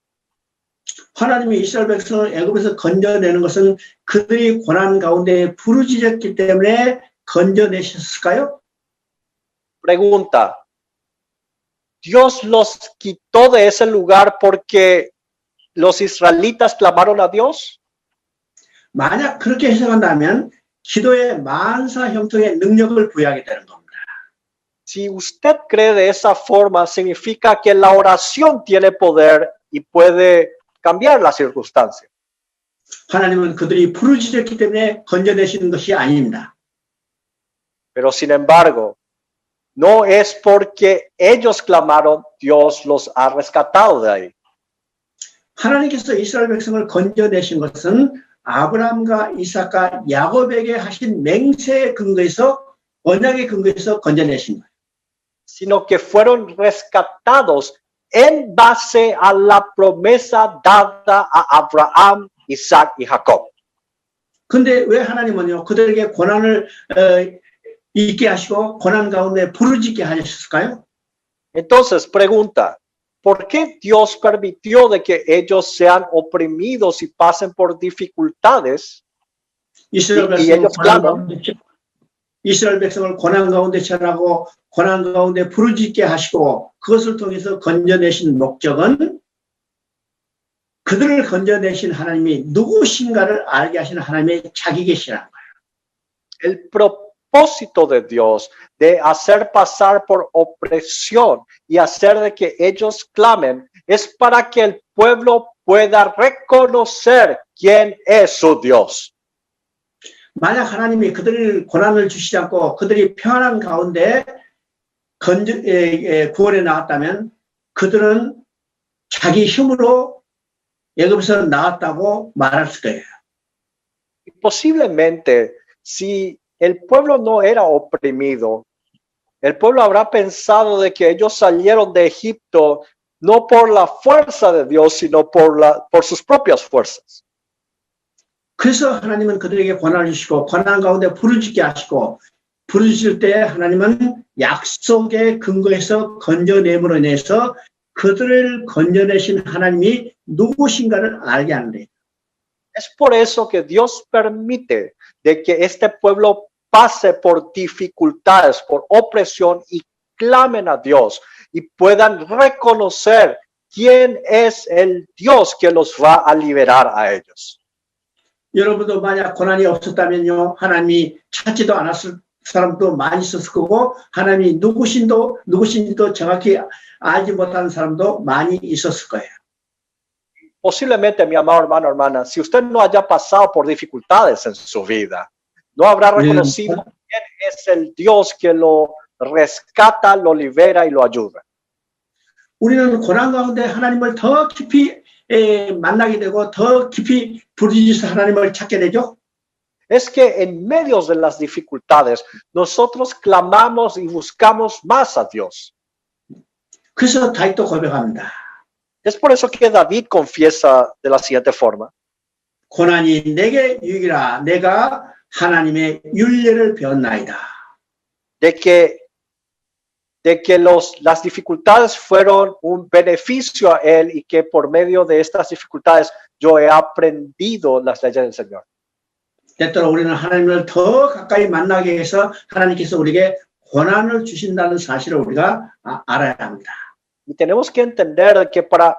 하나님이 이스라엘 백성을 애굽에서 건져내는 것은 그들이 고난 가운데 부르짖었기 때문에 건져내셨을까요? Pregunta. ¿Dios los quitó de ese lugar porque los israelitas clamaron a Dios? 만약 그렇게 해석한다면 기도의 만사 형통의 능력을 부여하게 되는 겁니다. Si usted cree de esa forma, significa que la oración tiene poder y puede cambiar las circunstancias. 하나님은 그들이 부르짖었기 때문에 건져내시는 것이 아닙니다. Pero sin embargo, no es porque ellos clamaron, Dios los ha rescatado de ahí. 하나님께서 이스라엘 백성을 건져내신 것은 아브라함과 이삭과 야곱에게 하신 맹세의 근거에서 언약의 근거에서 건져내신 거예요. sino que fueron rescatados en base a la promesa dada a Abraham, Isaac y Jacob. 근데 왜 하나님은요 그들에게 고난을 있게 하시고 고난 가운데 부르짖게 하셨을까요? Entonces, pregunta, ¿por qué Dios permitió de que ellos sean oprimidos y pasen por dificultades? 이스라엘 y 백성을 ellos 고난 claman. 가운데 이스라엘 백성을 고난 가운데 처하고 고난 가운데 부르짖게 하시고 그것을 통해서 건져내신 목적은 그들을 건져내신 하나님이 누구신가를 알게 하시는 하나님의 자기 계시라는 거예요. El propósito de Dios de hacer pasar por opresión y hacer de que ellos clamen es para que el pueblo pueda reconocer quién es su Dios. 만약 하나님이 그들을 고난을 주시지 않고 그들이 평안한 가운데 구원에 나왔다면 그들은 자기 힘으로 애굽에서 나왔다고 말할 거예요. Posiblemente, si el pueblo no era oprimido, el pueblo habrá pensado de que ellos salieron de Egipto no por la fuerza de Dios, sino por sus propias fuerzas. 그래서 하나님은 그들에게 고난을 주시고 고난 가운데 부르짖게 하시고 부르짖을 때 하나님은 약속의 근거에서 건져냄으로 인해서 그들을 건져내신 하나님이 누구신가를 알게 하는 거예요. Es por eso que Dios permite de que este pueblo pase por dificultades, por opresión y clamen a Dios y puedan reconocer quién es el Dios que los va a liberar a ellos. 여러분도 만약 고난이 없었다면요 하나님이 찾지도 않았을 사람도 많이 있었을 거고 하나님이 누구신지도 정확히 알지 못하는 사람도 많이 있었을 거예요. Posiblemente, mi amado hermano, hermana, si usted no haya pasado por dificultades en su vida, no habrá reconocido quién es el Dios que lo rescata, lo libera y lo ayuda. 우리는 고난 가운데 하나님을 더 깊이 만나게 되고 더 깊이 부르짖어서 하나님을 찾게 되죠. Es que en medio de las dificultades, nosotros clamamos y buscamos más a Dios. 그래서 다윗도 고백합니다. Es por eso que David confiesa de la siguiente forma. 고난이 내게 유익이라 내가 하나님의 윤례를 배웠나이다. De que las dificultades fueron un beneficio a él y que por medio de estas dificultades yo he aprendido las leyes del Señor. 때때로 우리는 하나님을 더 가까이 만나게 해서 하나님께서 우리에게 고난을 주신다는 사실을 우리가 알아야 합니다. Y tenemos que entender que para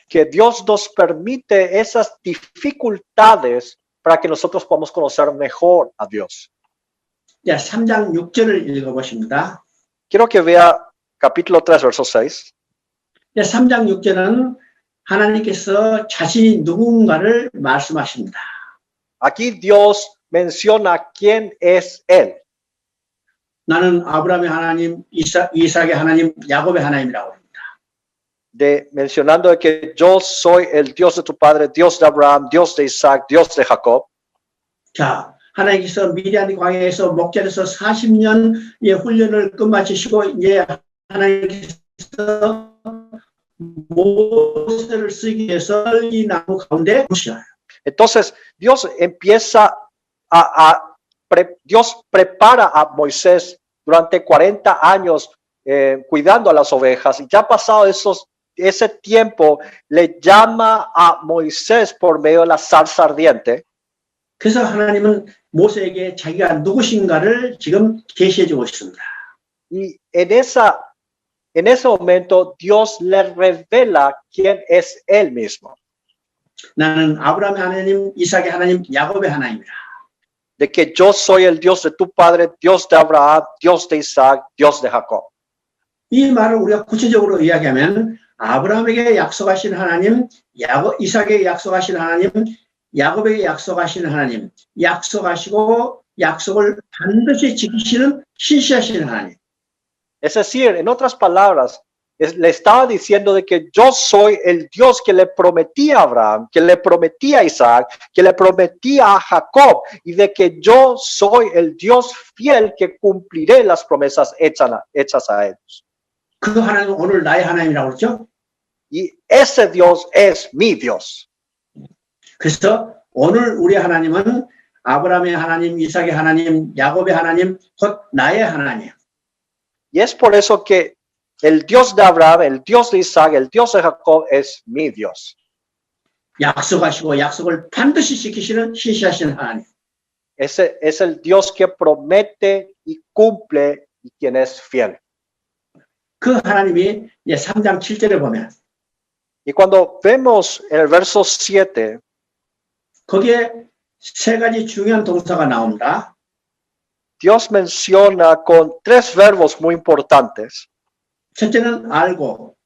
que Dios nos permite esas dificultades para que nosotros podamos conocer mejor a Dios. 자, 3장 6절을 읽어보십니다. Quiero que vea capítulo 3, verso 6. 3장 6절은 하나님께서 자신이 누군가를 말씀하십니다. Aquí Dios menciona quién es Él. 나는 아브라함의 하나님, 이삭의 하나님, 야곱의 하나님이라고 합니다. Mencionando que yo soy el Dios de tu padre, Dios de Abraham, Dios de Isaac, Dios de Jacob. 자, 하나님께서 미디안 광야에서 목자로서 40년의 훈련을 끝마치시고 이제 하나님께서 모세를 쓰기 위해서 이 나무 가운데 부시어요. Entonces, Dios empieza Dios prepara a Moisés durante 40 años cuidando a las ovejas y ya pasado ese tiempo le llama a Moisés por medio de la zarza ardiente. 그래서 하나님은 모세에게 자기가 누구신가를 지금 계시해 주고 있습니다. Y en ese momento Dios le revela quién es él mismo. 나는 아브라함의 하나님, 이삭의 하나님, 야곱의 하나님이라. De que yo soy el Dios de tu padre, Dios de Abraham, Dios de Isaac, Dios de Jacob. 이 말을 우리가 구체적으로 이야기하면 아브라함에게 약속하신 하나님, 이삭에게 약속하신 하나님, 야곱에게 약속하신 하나님, 약속하시고 약속을 반드시 지키시는 신실하신 하나님. Es decir, en otras palabras, Le estaba diciendo de que yo soy el Dios que le prometí a Abraham, que le prometí a Isaac, que le prometí a Jacob, y de que yo soy el Dios fiel que cumpliré las promesas hechas a ellos. 그 하나님은 오늘 나의 하나님이라고 그러죠. Y ese Dios es mi Dios. 그래서 오늘 우리 하나님은 아브라함의 하나님, 이삭의 하나님, 야곱의 하나님, 곧 나의 하나님. Y es por eso que el Dios de Abraham, el Dios de Isaac, el Dios de Jacob es mi Dios. 약속하시고 약속을 반드시 지키시는 신실하신 하나님. Ese es el Dios que promete y cumple y quien es fiel. 그 하나님이 이제 3장 7절에 보면 Y cuando vemos en el verso 7, 거기에 세 가지 중요한 동사가 나옵니다. Dios menciona con tres verbos muy importantes. 첫째는 알고,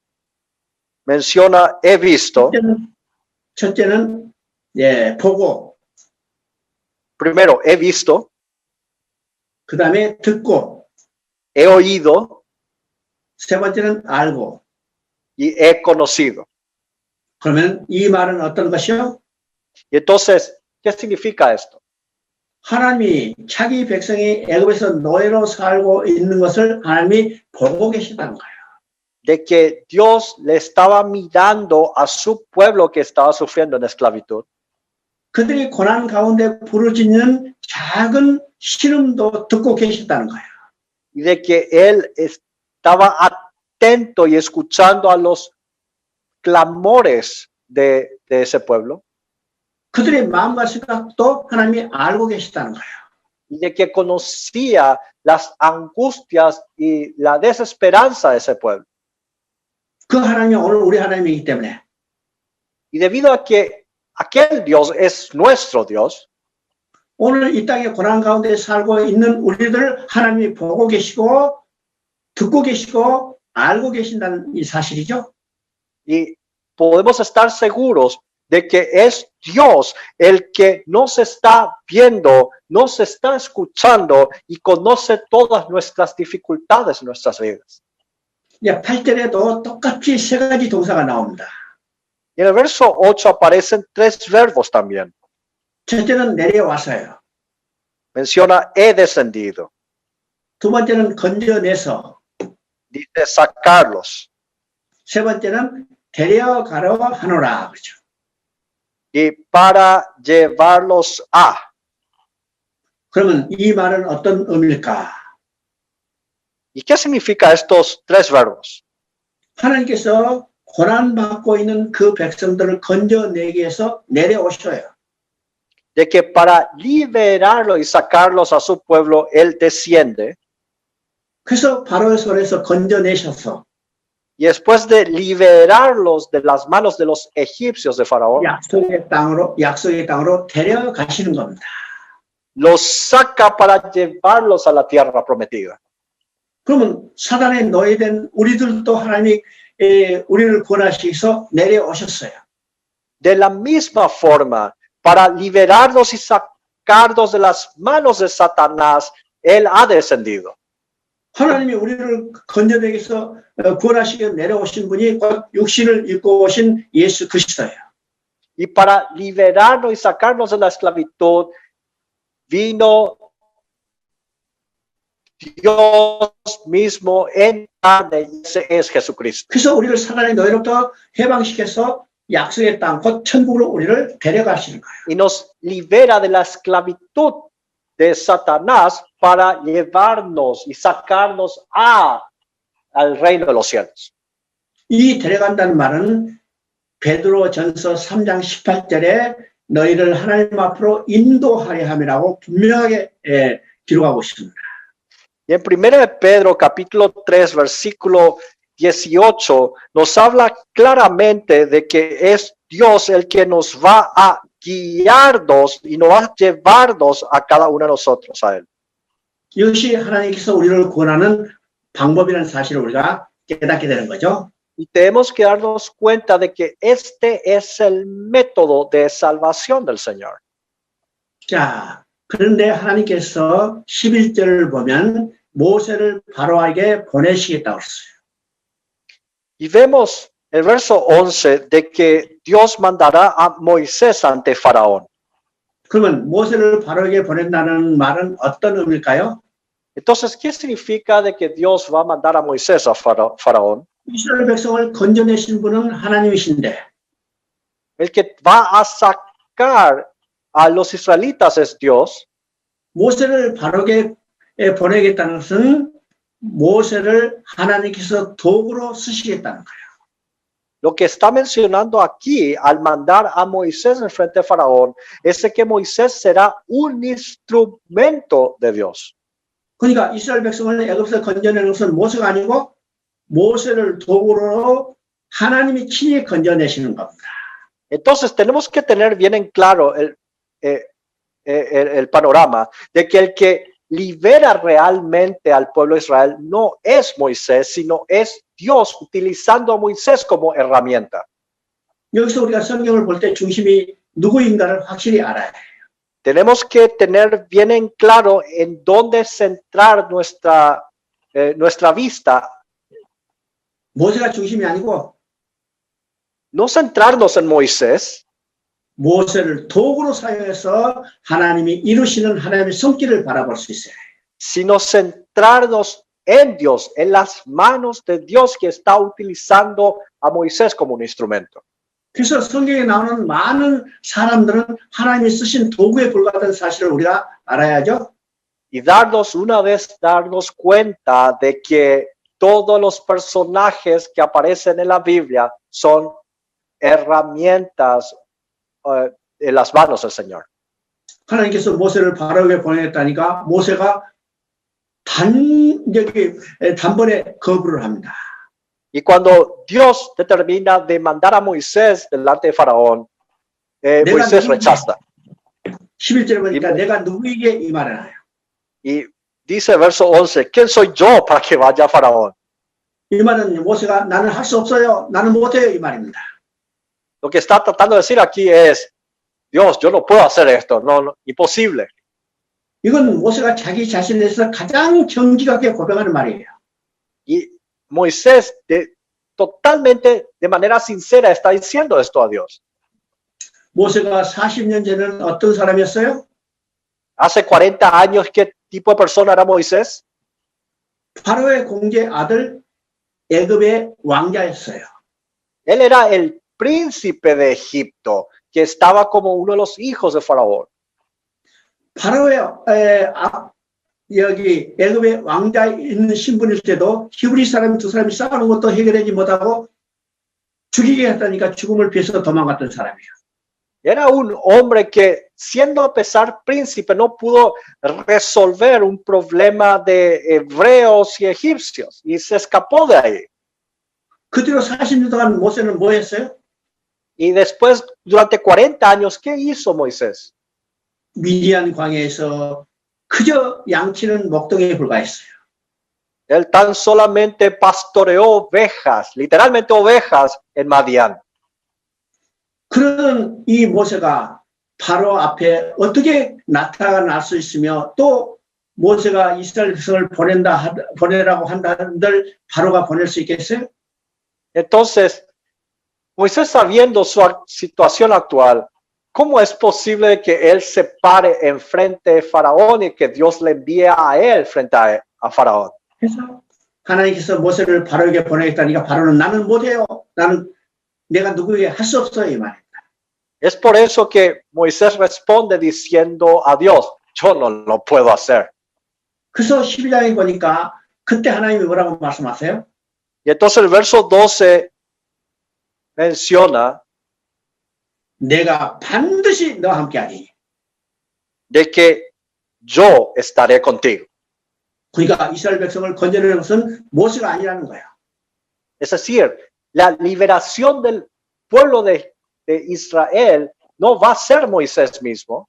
Menciona he visto. 첫째는 보고, Primero, he visto, 그 다음에 듣고, he oído 세 번째는 알고. y he conocido. 그러면 이 말은 어떤 것이요? Y entonces, ¿qué significa esto? 하나님이 자기 백성이 애굽에서 노예로 살고 있는 것을 하나님이 보고 계시다는 거예요. De que Dios le estaba mirando a su pueblo que estaba sufriendo en esclavitud. 그들이 고난 가운데 부르짖는 작은 신음도 듣고 계셨다는 거예요. Y de que Él estaba atento y escuchando a los clamores de ese pueblo. 그들의 마음과 생각도 하나님이 알고 계시다는 거예요. Y de que conocía las angustias y la desesperanza de ese pueblo. 그 하나님이 오늘 우리 하나님이기 때문에 Y debido a que aquel Dios es nuestro Dios, 오늘 이 땅에 고난 가운데 살고 있는 우리들 하나님이 보고 계시고 듣고 계시고 알고 계신다는 이 사실이죠. y podemos estar seguros de que es Dios el que nos está viendo, nos está escuchando y conoce todas nuestras dificultades en nuestras vidas. 8절에도 똑같이 세 가지 동사가 나옵니다. Y en el verso 8 aparecen tres verbos también. 첫째는 내려와서요. Menciona he descendido, 두 번째는 건져내서, dice sacarlos, 세 번째는 데려가려 하노라. 그렇죠. y para llevarlos a. 그러면 이 말은 어떤 의미일까? ¿Y qué significa estos tres verbos? 하나님께서 고난받고 있는 그 백성들을 건져내기 위해서 내려오셔요. De que para liberarlos y sacarlos a su pueblo, Él desciende. 그래서 바로의 손에서 건져내셔서 Y después de liberarlos de las manos de los egipcios de Faraón, 약속의 땅으로 데려가시는 겁니다. los saca para llevarlos a la tierra prometida. 그러면 사단의 노예된 우리들도 하나님이 우리를 구원하시기서 내려오셨어요. De la misma forma, para liberarnos y sacarnos de las manos de Satanás, Él ha descendido. 하나님이 우리를 건져내기 위해서 구원하시기 내려오신 분이 곧 육신을 입고 오신 예수 그리스도예요. Y para liberarnos y sacarnos de la esclavitud, vino Dios mismo en carne, y ese es Jesucristo. 그래서 우리를 사단의 노예로부터 해방시켜서 약속의 땅, 곧 천국으로 우리를 데려가시는 거예요. Y nos libera de la esclavitud de Satanás para llevarnos y sacarnos al reino de los cielos. 이 데려간다는 말은 베드로전서 3장 18절에 너희를 하나님 앞으로 인도하려 함이라고 분명하게 기록하고 있습니다. Y en 1 de Pedro capítulo 3 versículo 18 nos habla claramente de que es Dios el que nos va a guiarnos y nos va a llevarnos a cada uno de nosotros a Él. 이것이 하나님께서 우리를 구원하는 방법이라는 사실을 우리가 깨닫게 되는 거죠. Y tenemos que darnos cuenta de que este es el método de salvación del Señor. 자, 그런데 하나님께서 11절을 보면 모세를 바로에게 보내시겠다고 했어요. Y vemos el verso 11 de que Dios mandará a Moisés ante Faraón. 그러면 모세를 바로에게 보낸다는 말은 어떤 의미일까요? Entonces, ¿qué significa de que Dios va a mandar a Moisés a Faraón? 이스라엘 백성을 건져내신 분은 하나님이신데 El que va a sacar a los israelitas es Dios. 모세를 바로에게 보내겠다는 것은 모세를 하나님께서 도구로 쓰시겠다는 거예요. Lo que está mencionando aquí al mandar a Moisés en frente de Faraón es de que Moisés será un instrumento de Dios. 그러니까 이스라엘 백성을 애굽에서 건져내는 것은 모세가 아니고 모세를 도구로 하나님이 친히 건져내시는 겁니다. Entonces tenemos que tener bien en claro el panorama de que el que libera realmente al pueblo de Israel no es Moisés, sino es Dios utilizando a Moisés como herramienta. 여기서 우리가 성경을 볼 때 중심이 누구인가를 확실히 알아야 해요. Tenemos que tener bien en claro en dónde centrar nuestra vista. 모세가 중심이 아니고 No centrarnos en Moisés, 모세를 도구로 사용해서 하나님이 이루시는 하나님의 손길을 바라볼 수 있어요. sino centrarnos en Dios, en las manos de Dios que está utilizando a Moisés como un instrumento. 그래서 성경에 나오는 많은 사람들은 하나님이 쓰신 도구에 불과하다는 사실을 우리가 알아야죠. Y darnos cuenta de que todos los personajes que aparecen en la Biblia son herramientas en las manos del Señor. 하나님께서 모세를 바로에게 보내겠다니까 모세가 단번에 거부를 합니다. Y cuando Dios determina de mandar a Moisés delante de Faraón, Moisés rechaza. 11절에 보니까 내가 누구에게 이 말을 하요? Y dice verso 11, ¿quién soy yo para que vaya a Faraón? 이 말은 모세가 나는 할 수 없어요. 나는 못해요. 이 말입니다. Lo que está tratando de decir aquí es, Dios, yo no puedo hacer esto, no, imposible. 이건 모세가 자기 자신에 대해서 가장 정직하게 고백하는 말이에요. Y Moisés totalmente, de manera sincera, está diciendo esto a Dios. 모세가 40년 전에는 어떤 사람이었어요? Hace 40 años, ¿qué tipo de persona era Moisés? 바로의 공제 아들 애굽의 왕자였어요. Él era el príncipe de Egipto, que estaba como uno de los hijos de Faraón. 바로의 여기 애굽의 왕자에 있는 신분일 때도 히브리 사람 두 사람이 싸우는 것도 해결하지 못하고 죽이게 했다니까 죽음을 피해서 도망갔던 사람이에요. Era un hombre que, siendo a pesar príncipe, no pudo resolver un problema de hebreos y egipcios y se escapó de ahí. 그 뒤로 40년 동안 모세는 뭐 했어요? Y después, durante 40 años, ¿qué hizo Moisés? 미디안 광야에서 그저 양치는 목동에 불과했어요. Él tan solamente pastoreó ovejas, literalmente ovejas en Madián. 그런 이 모세가 바로 앞에 어떻게 나타날 수 있으며 또 모세가 이스라엘 백성을 보내라고 한다는들 바로가 보낼 수 있겠어요? Entonces, Moisés, sabiendo su situación actual, ¿cómo es posible que él se pare enfrente de Faraón y que Dios le envíe a él frente a Faraón? 그래서 하나님께서 모세를 바로에게 보내겠다니까 바로는 나는 못해요. 나는 내가 누구에게 할 수 없어요. 이 말입니다. Es por eso que Moisés responde diciendo a Dios, yo no lo puedo hacer. 그래서 12장에 보니까 그때 하나님이 뭐라고 말씀하세요? Y entonces el verso 12 menciona 내가 반드시 너와 함께하리. de que yo estaré contigo. 그러니까 이스라엘 백성을 건져내는 것은 모세가 아니라는 거예요. Es decir, la liberación del pueblo de Israel no va a ser Moisés mismo,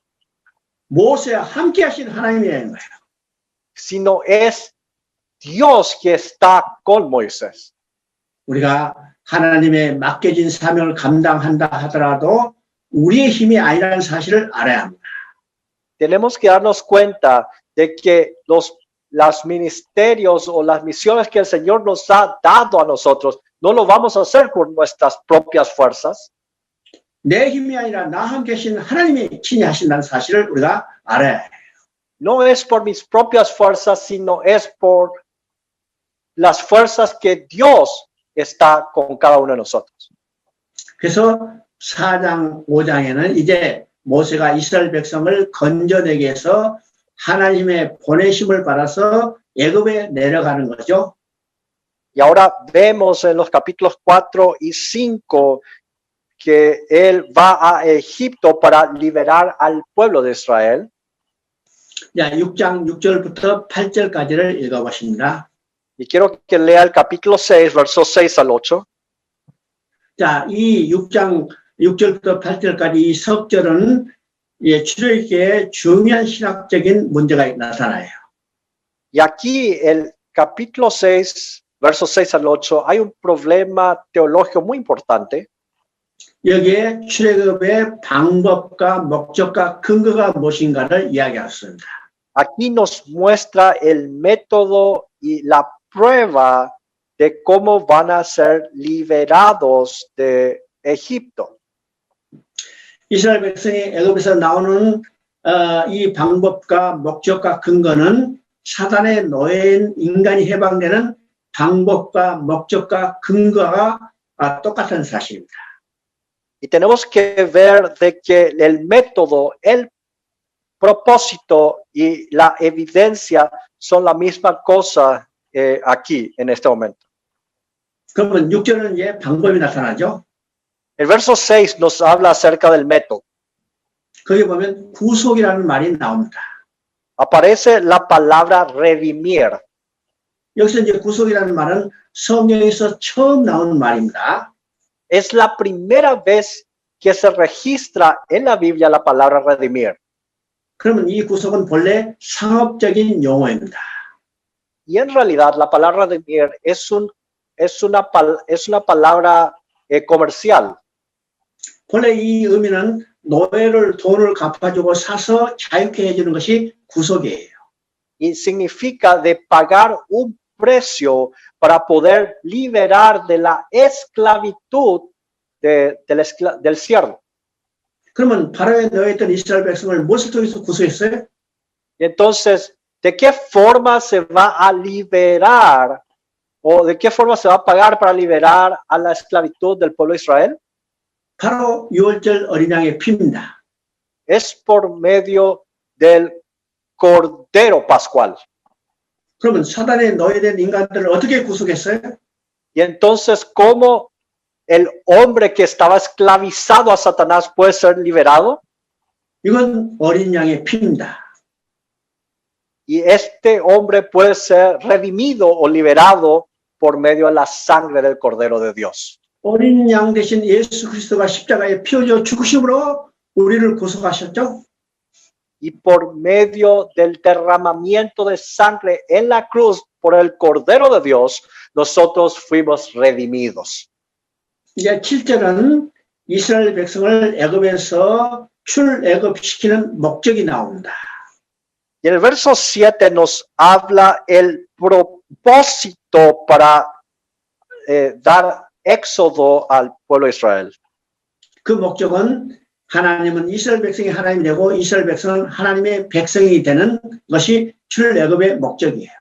모세와 함께 하신 하나님이라는 거예요. sino es Dios que está con Moisés. 우리가 하나님의 맡겨진 사명을 감당한다 하더라도 우리의 힘이 아니라는 사실을 알아야 합니다. Tenemos que darnos cuenta de que los los ministerios o las misiones que el Señor nos ha dado a nosotros, no lo vamos a hacer con nuestras propias fuerzas. 내 힘이 아니라 나와 계신 하나님이 친히 하신다는 사실을 우리가 알아야 해요. No es por mis propias fuerzas, sino es por las fuerzas que Dios está con cada uno de nosotros. 그래서 4장, 5장에는 이제 모세가 이스라엘 백성을 건져내기 위해서 하나님의 보내심을 받아서 애굽에 내려가는 거죠. Y ahora vemos en los capítulos 4 y 5 que él va a Egipto para liberar al pueblo de Israel. 자, 6장 6절부터 8절까지를 읽어보십니다. Y quiero que lea el capítulo 6, versos 6 al 8. 자, 이 6장 6절부터 8절까지 이 석절은 출애굽기에 중요한 신학적인 문제가 나타나요. Y aquí el capítulo 6, versos 6 al 8, hay un problema teológico muy importante. 여기에 출애굽의 방법과 목적과 근거가 무엇인가를 이야기했습니다. Aquí nos muestra el método y la prueba de cómo van a ser liberados de Egipto. 이스라엘 백성이 애굽에서 나오는 이 방법과 목적과 근거는 사단의 노예인 인간이 해방되는 방법과 목적과 근거가 똑같은 사실입니다. Y tenemos que ver de que el método, el propósito y la evidencia son la misma cosa aquí en este momento. 그러면 6절은 이제 방법이 나타나죠. El verso 6 nos habla acerca del método. 거기 보면 구속이라는 말이 나옵니다. Aparece la palabra redimir. 여기서 이제 구속이라는 말은 성경에서 처음 나오는 말입니다. Es la primera vez que se registra en la Biblia la palabra redimir. 그러면 이 구속은 본래 상업적인 용어입니다. Y en realidad la palabra redimir es una palabra comercial. 본래 이 의미는 노예를 돈을 갚아주고 사서 자유케 해주는 것이 구속이에요. Y significa de pagar un precio para poder liberar de la esclavitud del siervo. 그러면 바로에 넣어있던 이스라엘 백성을 무엇을 통해서 구속했어요? Entonces, ¿de qué forma se va a liberar o de qué forma se va a pagar para liberar a la esclavitud del pueblo de Israel? 바로 6월절 어린 양의 피입니다. Es por medio del Cordero Pascual. 그러면 사단에 노예된 인간들을 어떻게 구속했어요? Y entonces, ¿cómo el hombre que estaba esclavizado a Satanás puede ser liberado? 이건 어린 양의 피입니다. Y este hombre puede ser redimido o liberado por medio de la sangre del Cordero de Dios. 어린 양 대신 예수 그리스도가 십자가에 피 흘려 죽으심으로 우리를 구속하셨죠. Y por medio del derramamiento de sangre en la cruz por el Cordero de Dios, nosotros fuimos redimidos. 이제 7절은 이스라엘 백성을 애굽에서 출애굽시키는 목적이 나옵니다. Y el verso 7 nos habla el propósito para dar éxodo al pueblo de Israel. 그 목적은 하나님은 이스라엘 백성이 하나님이 되고 이스라엘 백성은 하나님의 백성이 되는 것이 출애굽의 목적이에요.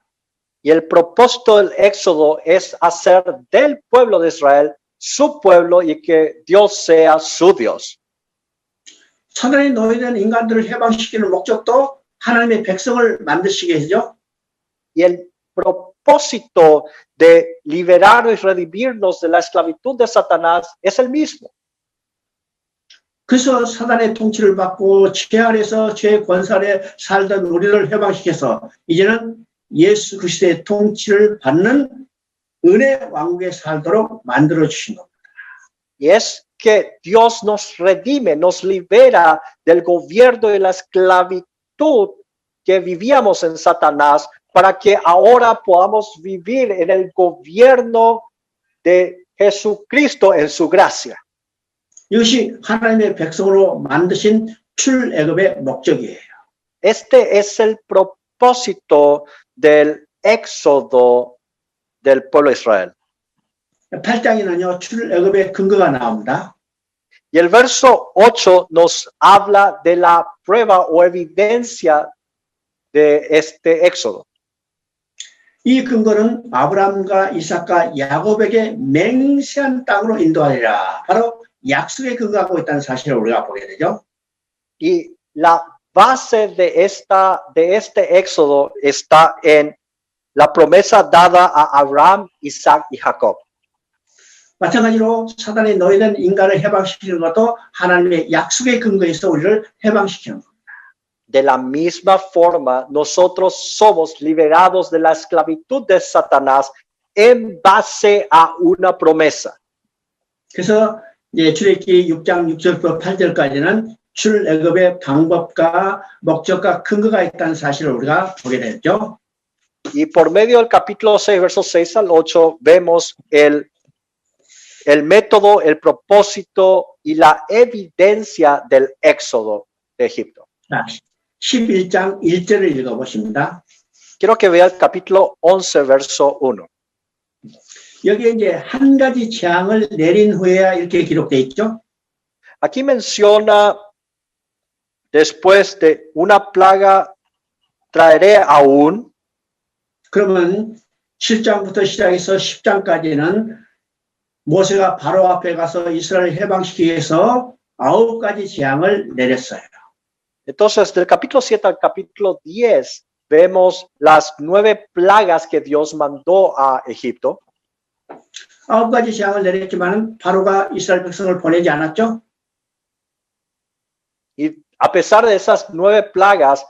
Y el propósito del éxodo es hacer del pueblo de Israel su pueblo y que Dios sea su Dios. 사단의 노예된 인간들을 해방시키는 목적도 하나님의 백성을 만드시게 해죠. Y el propósito de liberarnos y redimirnos de la esclavitud de Satanás es el mismo. 그래서 사단의 통치를 받고 죄 아래서 죄 권세 아래 살던 우리를 해방시켜서 이제는 예수 그리스도의 통치를 받는 은혜 왕국에 살도록 만들어 주신 겁니다. Y es que Dios nos redime, nos libera del gobierno de la esclavitud que vivíamos en Satanás para que ahora podamos vivir en el gobierno de Jesucristo en su gracia. 이것이 하나님의 백성으로 만드신 출애굽의 목적이에요. Este es el propósito propósito del éxodo del pueblo de Israel. 8장에는요, 출애굽의 근거가 나옵니다. Y el verso 8 nos habla de la prueba o evidencia de este éxodo. 이 근거는 아브라함과 이삭과 야곱에게 맹세한 땅으로 인도하리라. 바로 약속에 근거하고 있다는 사실을 우리가 보게 되죠. Y la base de este éxodo está en la promesa dada a Abraham, Isaac y Jacob. 마찬가지로 사단이 노예된 인간을 해방시키는 것도 하나님의 약속의 근거에서 우리를 해방시키는 겁니다. De la misma forma, nosotros somos liberados de la esclavitud de Satanás en base a una promesa. 그래서 출애굽기 6장 6절부터 8절까지는 출애굽의 방법과 목적과 근거가 있다는 사실을 우리가 보게 됐죠. Y por medio del capítulo 6, versos 6 al 8, vemos el método, el propósito y la evidencia del éxodo de Egipto. 자, 11장 1절을 읽어보십니다. Quiero que vea el capítulo 11, verso 1. 여기에 이제 한 가지 재앙을 내린 후에야 이렇게 기록되어 있죠. Aquí menciona, después de una plaga, traeré aún. 그러면 7장부터 시작해서 10장까지는 모세가 바로 앞에 가서 이스라엘을 해방시키기 위해서 9가지 재앙을 내렸어요. Entonces, del capítulo 7 al capítulo 10, vemos las 9 plagas que Dios mandó a Egipto. 9가지 재앙을 내렸지만 바로가 이스라엘 백성을 보내지 않았죠. Y a pesar de esas 9 plagas,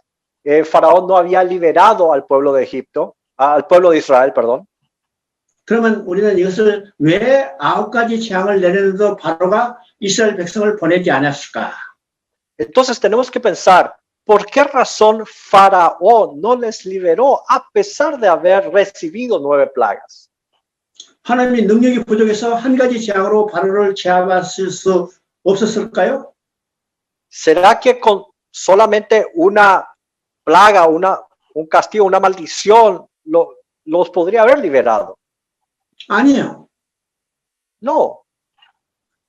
Faraón no había liberado al pueblo de Egipto, al pueblo de Israel, perdón. 그러면 우리는 이것을 왜 9가지 재앙을 내렸는데도 바로가 이스라엘 백성을 보내지 않았을까? Entonces tenemos que pensar, ¿por qué razón Faraón no les liberó a pesar de haber recibido 9 plagas? 하나님의 능력이 부족해서 한 가지 재앙으로 바로를 제압하실 수 없었을까요? ¿Será que con solamente una plaga, un castigo, una maldición, los podría haber liberado? 아니에요. No.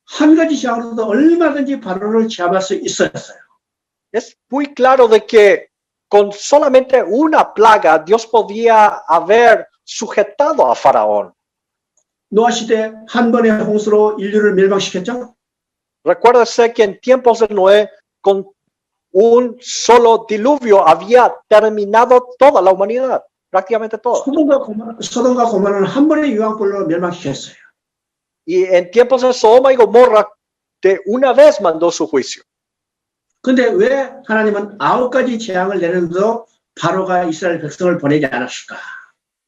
한 가지 재앙으로도 얼마든지 바로를 제압할 수 있었어요. Es muy claro de que con solamente una plaga Dios podía haber sujetado a Faraón. 노아 시대 한 번의 홍수로 인류를 멸망시켰죠. Recuérdese que en tiempos de Noé, con un solo diluvio había terminado toda la humanidad, prácticamente toda. 소돔과 고모라는 한 번의 유황불로 멸망시켰어요. Y en tiempos de Sodoma y Gomorra, de una vez mandó su juicio. 근데 왜 하나님은 9가지 재앙을 내는데도 바로가 이스라엘 백성을 보내지 않았을까?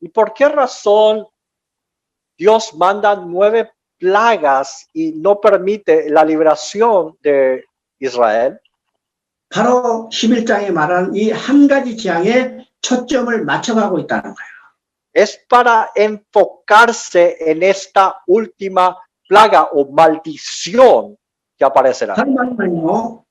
¿Y por qué razón Dios manda 9 plagas y no permite la liberación de Israel? 바로 11장에 말하는 이 한 가지 재앙에 초점을 맞춰가고 있다는 거예요. Es para enfocarse en esta última plaga o maldición que aparecerá. 다른 말은요,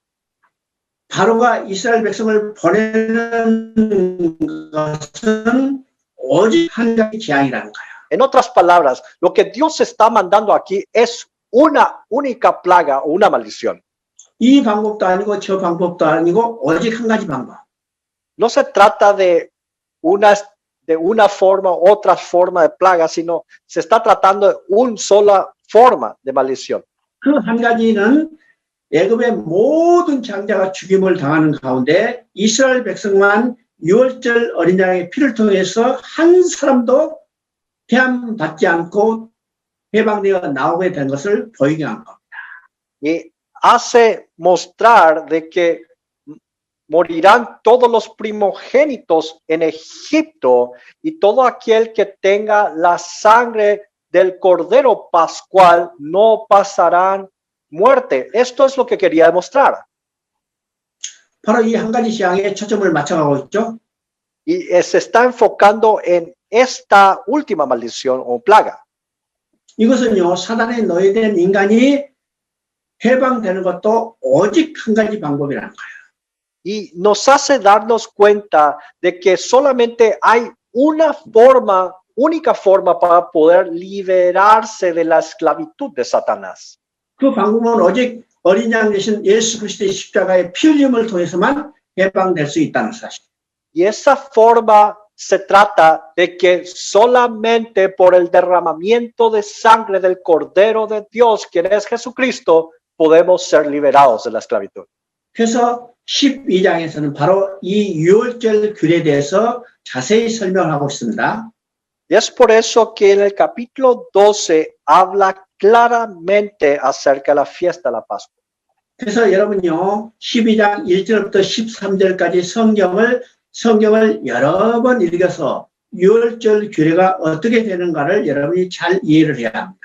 바로가 이스라엘 백성을 보내는 것은 오직 한 가지 재앙이라는 거예요. En otras palabras, lo que Dios está mandando aquí es una única plaga o una maldición. 이 방법도 아니고 저 방법도 아니고 오직 한 가지 방법. No se trata de una forma, otra forma de plaga, sino se está tratando de una sola forma de maldición. 그 한 가지는 애굽의 모든 장자가 죽임을 당하는 가운데 이스라엘 백성만 6월절 어린 양의 피를 통해서 한 사람도 해함받지 않고 해방되어 나오게 된 것을 보이게 한 겁니다. Y hace mostrar de que morirán todos los primogénitos en Egipto y todo aquel que tenga la sangre del Cordero Pascual no pasarán muerte. Esto es lo que quería demostrar. 바로 이 한 가지 재앙에 초점을 맞춰가고 있죠. Y se está enfocando en esta última maldición o plaga. 이것은요, 사단에 노예된 인간이 해방되는 것도 오직 한 가지 방법이라는 거예요. y nos hace darnos cuenta de que solamente hay una única forma para poder liberarse de la esclavitud de Satanás. 그 방법은 오직 어린 양 되신 예수 그리스도의 십자가의 피 흘림을 통해서만 해방될 수 있다는 사실. Y esa forma se trata de que solamente por el derramamiento de sangre del Cordero de Dios, quien es Jesucristo, podemos ser liberados de la esclavitud. 그래서 12장에서는 바로 이 유월절 규례에 대해서 자세히 설명을 하고 있습니다. Y es por eso que en el capítulo 12 habla claramente acerca de la fiesta de la Pascua. 그래서 여러분요, 12장 1절부터 13절까지 성경을 여러 번 읽어서 유월절 규례가 어떻게 되는가를 여러분이 잘 이해를 해야 합니다.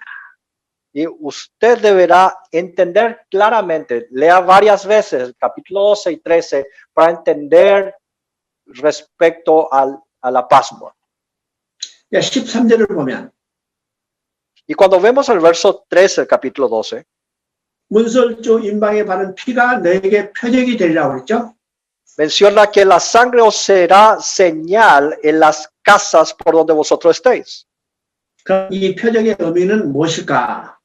Y usted deberá entender claramente, lea varias veces el capítulo 12 y 13 para entender respecto a la Pascua. 13절을 보면 Y cuando vemos el verso 13 del capítulo 12, 문설주 임방에 바른 피가 너에게 표적이 되리라고 그랬죠. menciona que la sangre os será señal en las casas por donde vosotros estéis. 그럼 이 표적의 의미는 무엇일까?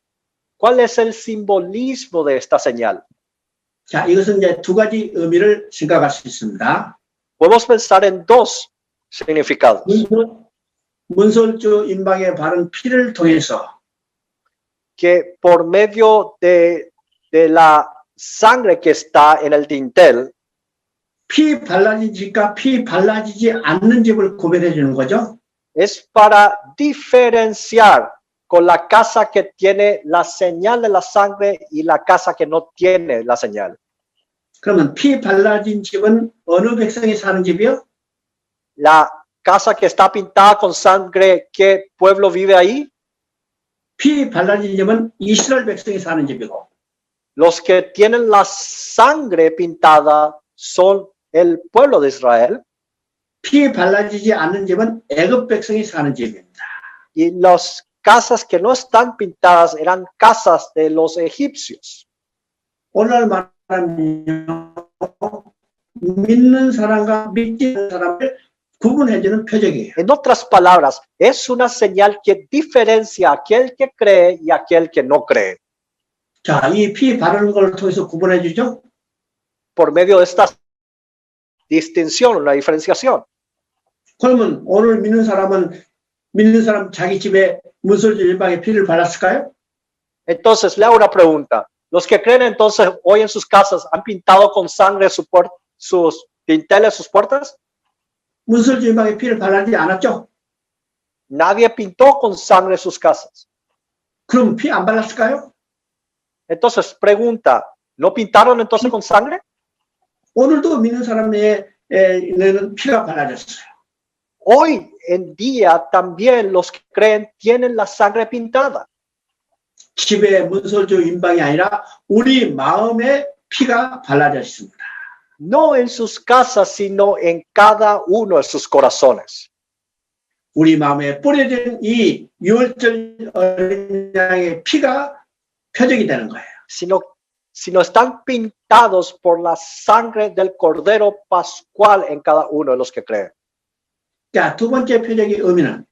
¿Cuál es el simbolismo de esta señal? 자, 이것은 이제 두 가지 의미를 생각할 수 있습니다. Podemos pensar en dos significados. 문설주 임방에 바른 피를 통해서 Que por medio de la sangre que está en el dintel, 피 발라진 집과 피 발라지지 않는 집을 구별해 주는 거죠. es para diferenciar con la casa que tiene la señal de la sangre y la casa que no tiene la señal. 그러면 피 발라진 집은 어느 백성이 사는 집이요? La casa que está pintada con sangre, ¿qué pueblo vive ahí? 피 발라진 집은 이스라엘 백성이 사는 집이고 Los que tienen la sangre pintada son el pueblo de Israel. 피 발라지지 않는 집은 애굽 백성이 사는 집입니다. Y las casas que no están pintadas eran casas de los egipcios. 오늘 말하면 믿는 사람과 믿지 않는 사람을 구분해주는 표적이에요. En otras palabras, es una señal que diferencia a aquel que cree y a aquel que no cree. 자, 이 피 바르는 걸 통해서 구분해주죠. Por medio de esta distinción, una diferenciación. 그러면 오늘 믿는 사람 자기 집에 문설주 일방에 피를 발랐을까요? Entonces, le hago una pregunta. Los que creen entonces hoy en sus casas han pintado con sangre sus dinteles, sus puertas? 문설주 일방에 피를 발라지 않았죠? Nadie pintó con sangre sus casas. 그럼 피 안 발랐을까요? Entonces, pregunta, ¿no pintaron entonces con sangre? 오늘도 믿는 사람에는 피가 발라졌어요. Hoy en día también los que creen tienen la sangre pintada. 집에 문설주 임방이 아니라 우리 마음에 피가 발라져 있습니다. No en sus casas, sino en cada uno de sus corazones. 우리 마음에 뿌려진 이 유월절 어린 양의 피가 표적이 되는 거예요. Sino están pintados por la sangre del Cordero Pascual en cada uno de los que creen. 자, 두 번째 표적의 의미는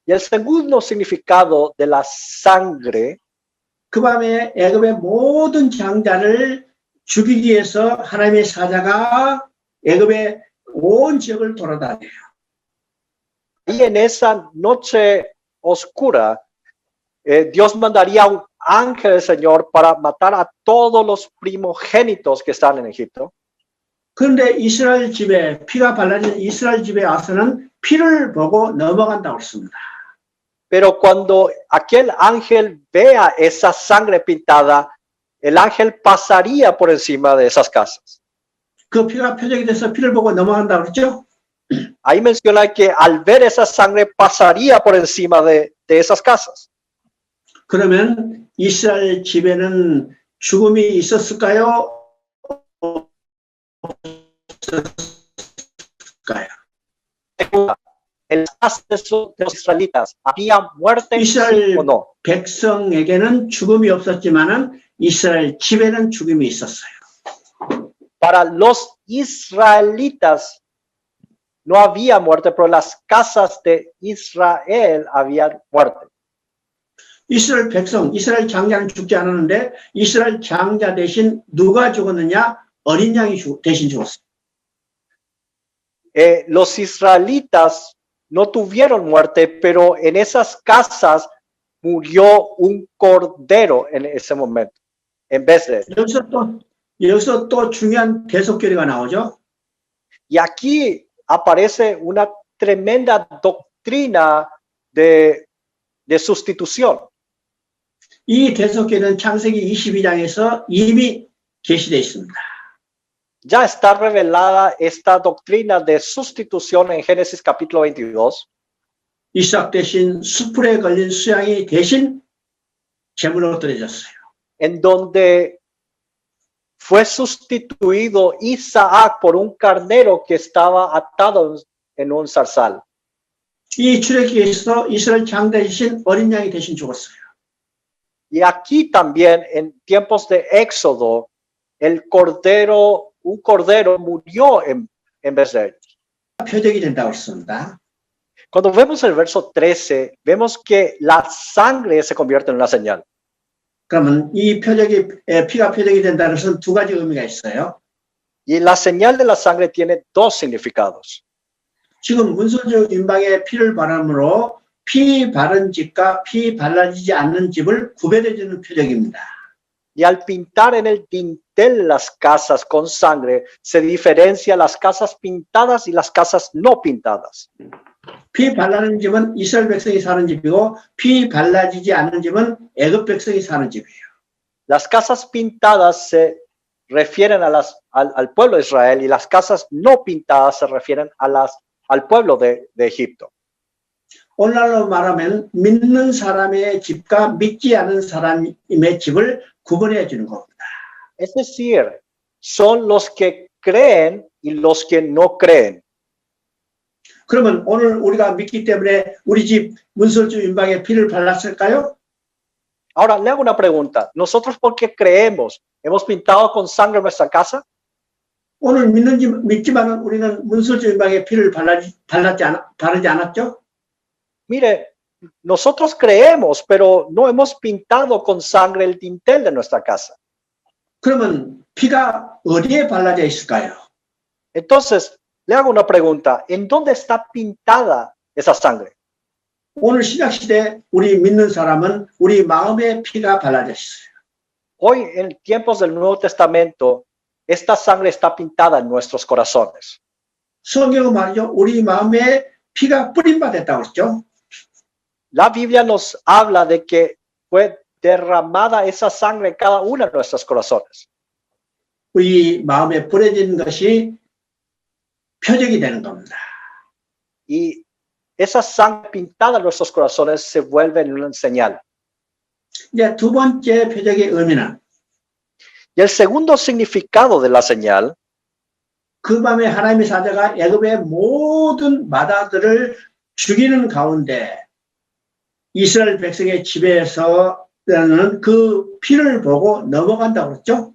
Y el segundo significado de la sangre 그 밤에 애굽의 모든 장자를 죽이기 위해서 하나님의 사자가 애굽의 온 지역을 돌아다녀요. y en esa noche oscura, Dios mandaría un ángel del Señor para matar a todos los primogénitos que están en Egipto. 그런데 이스라엘 집에 피가 발라진 이스라엘 집에 와서는 피를 보고 넘어간다고 했습니다. Pero cuando aquel ángel vea esa sangre pintada, el ángel pasaría por encima de esas casas. 그 피가 표적이 돼서 피를 보고 넘어간다고 그랬죠? Ahí menciona que al ver esa sangre pasaría por encima de esas casas. 그러면 이스라엘 집에는 죽음이 있었을까요? 없었을까요? En las casas de los israelitas, ¿había muerte 이스라엘 o no? 백성에게는 죽음이 없었지만은 이스라엘 집에는 죽음이 있었어요. Para los israelitas no había muerte, pero en las casas de Israel había muerte. 이스라엘 백성, 이스라엘 장자는 죽지 않았는데 이스라엘 장자 대신 누가 죽었느냐? 어린 양이 대신 죽었어요. Los israelitas no tuvieron muerte, pero en esas casas murió un cordero en ese momento, en vez de. 여기서 또 중요한 대속결의가 나오죠. Y aquí aparece una tremenda doctrina de sustitución. 이 대속결의는 창세기 22장에서 이미 계시되어 있습니다. Ya está revelada esta doctrina de sustitución en Génesis capítulo 22. 이삭 대신 수풀에 걸린 수양이 대신 제물로 드려졌어요. En donde fue sustituido Isaac por un carnero que estaba atado en un zarzal. 이 출애굽기에서 이스라엘 장자 대신 어린 양이 대신 죽었어요. Y aquí también en tiempos de Éxodo, un cordero murió en vez de ellos. 표적이 된다고 했습니다. Cuando vemos el verso 13, vemos que la sangre se convierte en una señal. 그러면 이 피가 표적이 된다는 것은 두 가지 의미가 있어요. Y la señal de la sangre tiene dos significados. 지금 문설주 임방에 피를 바람으로 피 바른 집과 피 발라지지 않는 집을 구별해 주는 표적입니다. Y al pintar en el dintel las casas con sangre, se diferencia las casas pintadas y las casas no pintadas. 피 발라는 집은 이스라엘 백성이 사는 집이고 피 발라지지 않는 집은 애굽 백성이 사는 집이에요. Las casas pintadas se refieren al pueblo de Israel y las casas no pintadas se refieren al pueblo de Egipto. 오늘날로 말하면 믿는 사람의 집과 믿지 않은 사람의 집을 구분해 주는 겁니다. Es decir, son los que creen y los que no creen. 그러면 오늘 우리가 믿기 때문에 우리 집 문설주 임방에 피를 발랐을까요? Ahora, le hago una pregunta. ¿Nosotros por qué creemos? ¿Hemos pintado con sangre nuestra casa? 오늘 믿지만은 우리는 문설주 임방에 피를 바르지 않았죠? Mire, nosotros creemos, pero no hemos pintado con sangre el dintel de nuestra casa. 그러면 피가 어디에 발라져 있을까요? Entonces, le hago una pregunta. ¿En dónde está pintada esa sangre? 오늘 신약시대 우리 믿는 사람은 우리 마음에 피가 발라져 있어요. Hoy, en tiempos del Nuevo Testamento, esta sangre está pintada en nuestros corazones. 성경은 말이죠. 우리 마음에 피가 뿌림 바 됐다고 했죠. La Biblia nos habla de que fue derramada esa sangre en cada uno de nuestros corazones. 우리 마음에 뿌려진 것이 표적이 되는 겁니다. Y esa sangre pintada en nuestros corazones se vuelve en una señal. 이제 두 번째 표적의 의미는 Y el segundo significado de la señal, 그 밤에 하나님의 사자가 애굽의 모든 마다들을 죽이는 가운데 이스라엘 백성의 집에서는 그 피를 보고 넘어간다고 그랬죠.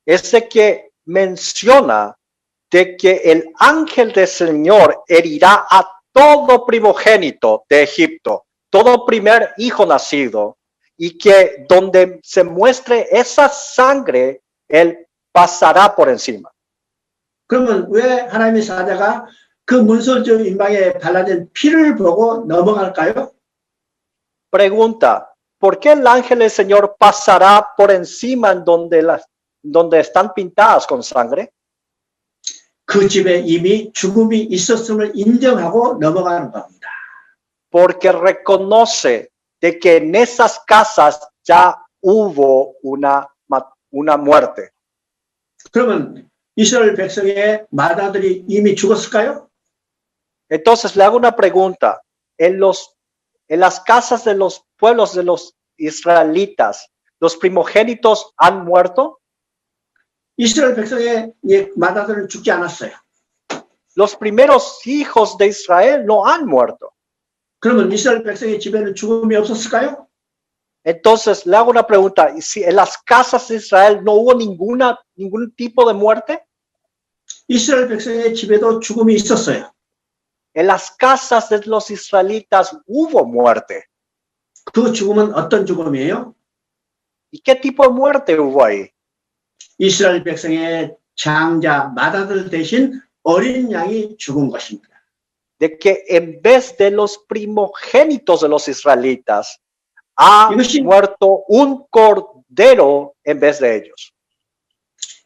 es de que menciona de que el ángel del Señor herirá a todo primogénito de Egipto, todo primer hijo nacido, y que donde se muestre esa sangre, él pasará por encima. 그러면 왜 하나님의 사자가 그 문설주 임방에 발라진 피를 보고 넘어갈까요? Pregunta, ¿por qué el ángel del Señor pasará por encima en donde están pintadas con sangre? 그 집에 이미 죽음이 있었음을 인정하고 넘어가는 겁니다. Porque reconoce de que en esas casas ya hubo una muerte. 그러면 이스라엘 백성의 마다들이 이미 죽었을까요? Entonces le hago una pregunta. En las casas de los pueblos de los israelitas, ¿los primogénitos han muerto? 이스라엘 백성의 마다들은 죽지 않았어요. Los primeros hijos de Israel no han muerto. 그러면 이스라엘 백성의 집에는 죽음이 없었을까요? Entonces le hago una pregunta. ¿Y si en las casas de Israel no hubo ningún tipo de muerte? 이스라엘 백성의 집에도 죽음이 있었어요. En las casas de los israelitas hubo muerte. 그 죽음은 어떤 죽음이에요? ¿Y qué tipo de muerte hubo ahí? 이스라엘 백성의 장자, 맏아들 대신 어린 양이 죽은 것입니다. De que en vez de los primogénitos de los israelitas, ha 이것이- muerto un cordero en vez de ellos.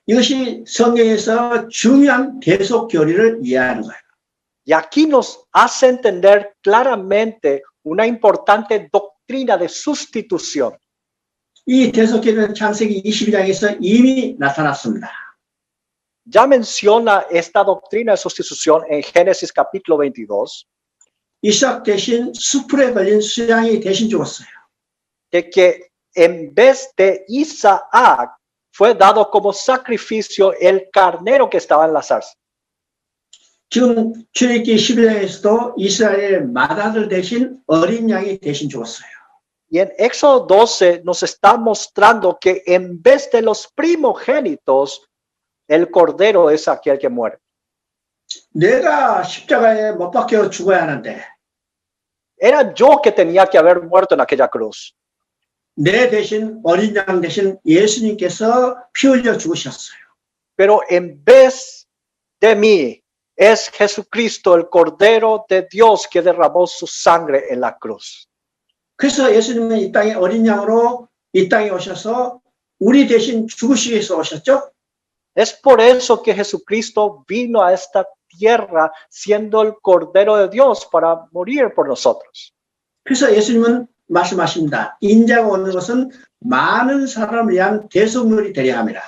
이것이 성경에서 중요한 대속 교리를 이해하는 거예요. Y aquí nos hace entender claramente una importante doctrina de sustitución. 이 대속 교리는 창세기 22장에서 이미 나타났습니다. Ya menciona esta doctrina de sustitución en Génesis capítulo 22, 이삭 대신 수풀에 걸린 수양이 대신 죽었어요. de que en vez de Isaac fue dado como sacrificio el carnero que estaba en la zarza. 지금 출애굽기 11장에서도 이스라엘의 맏아들 대신 어린 양이 대신 죽었어요. Y en Éxodo 12 nos está mostrando que en vez de los primogénitos, el cordero es aquel que muere. 내가 십자가에 못 박혀 죽어야 하는데 Era yo que tenía que haber muerto en aquella cruz. 내 대신 어린 양 대신 예수님께서 피 흘려 죽으셨어요. Pero en vez de mí es Jesucristo, el Cordero de Dios que derramó su sangre en la cruz. 그래서 예수님은 이 땅에 어린 양으로 이 땅에 오셔서 우리 대신 죽으시기 위해서 오셨죠. Es por eso que Jesucristo vino a esta tierra siendo el Cordero de Dios para morir por nosotros. 그래서 예수님은 말씀하십니다. 인자가 오는 것은 많은 사람을 위한 대속물이 되려 함이라.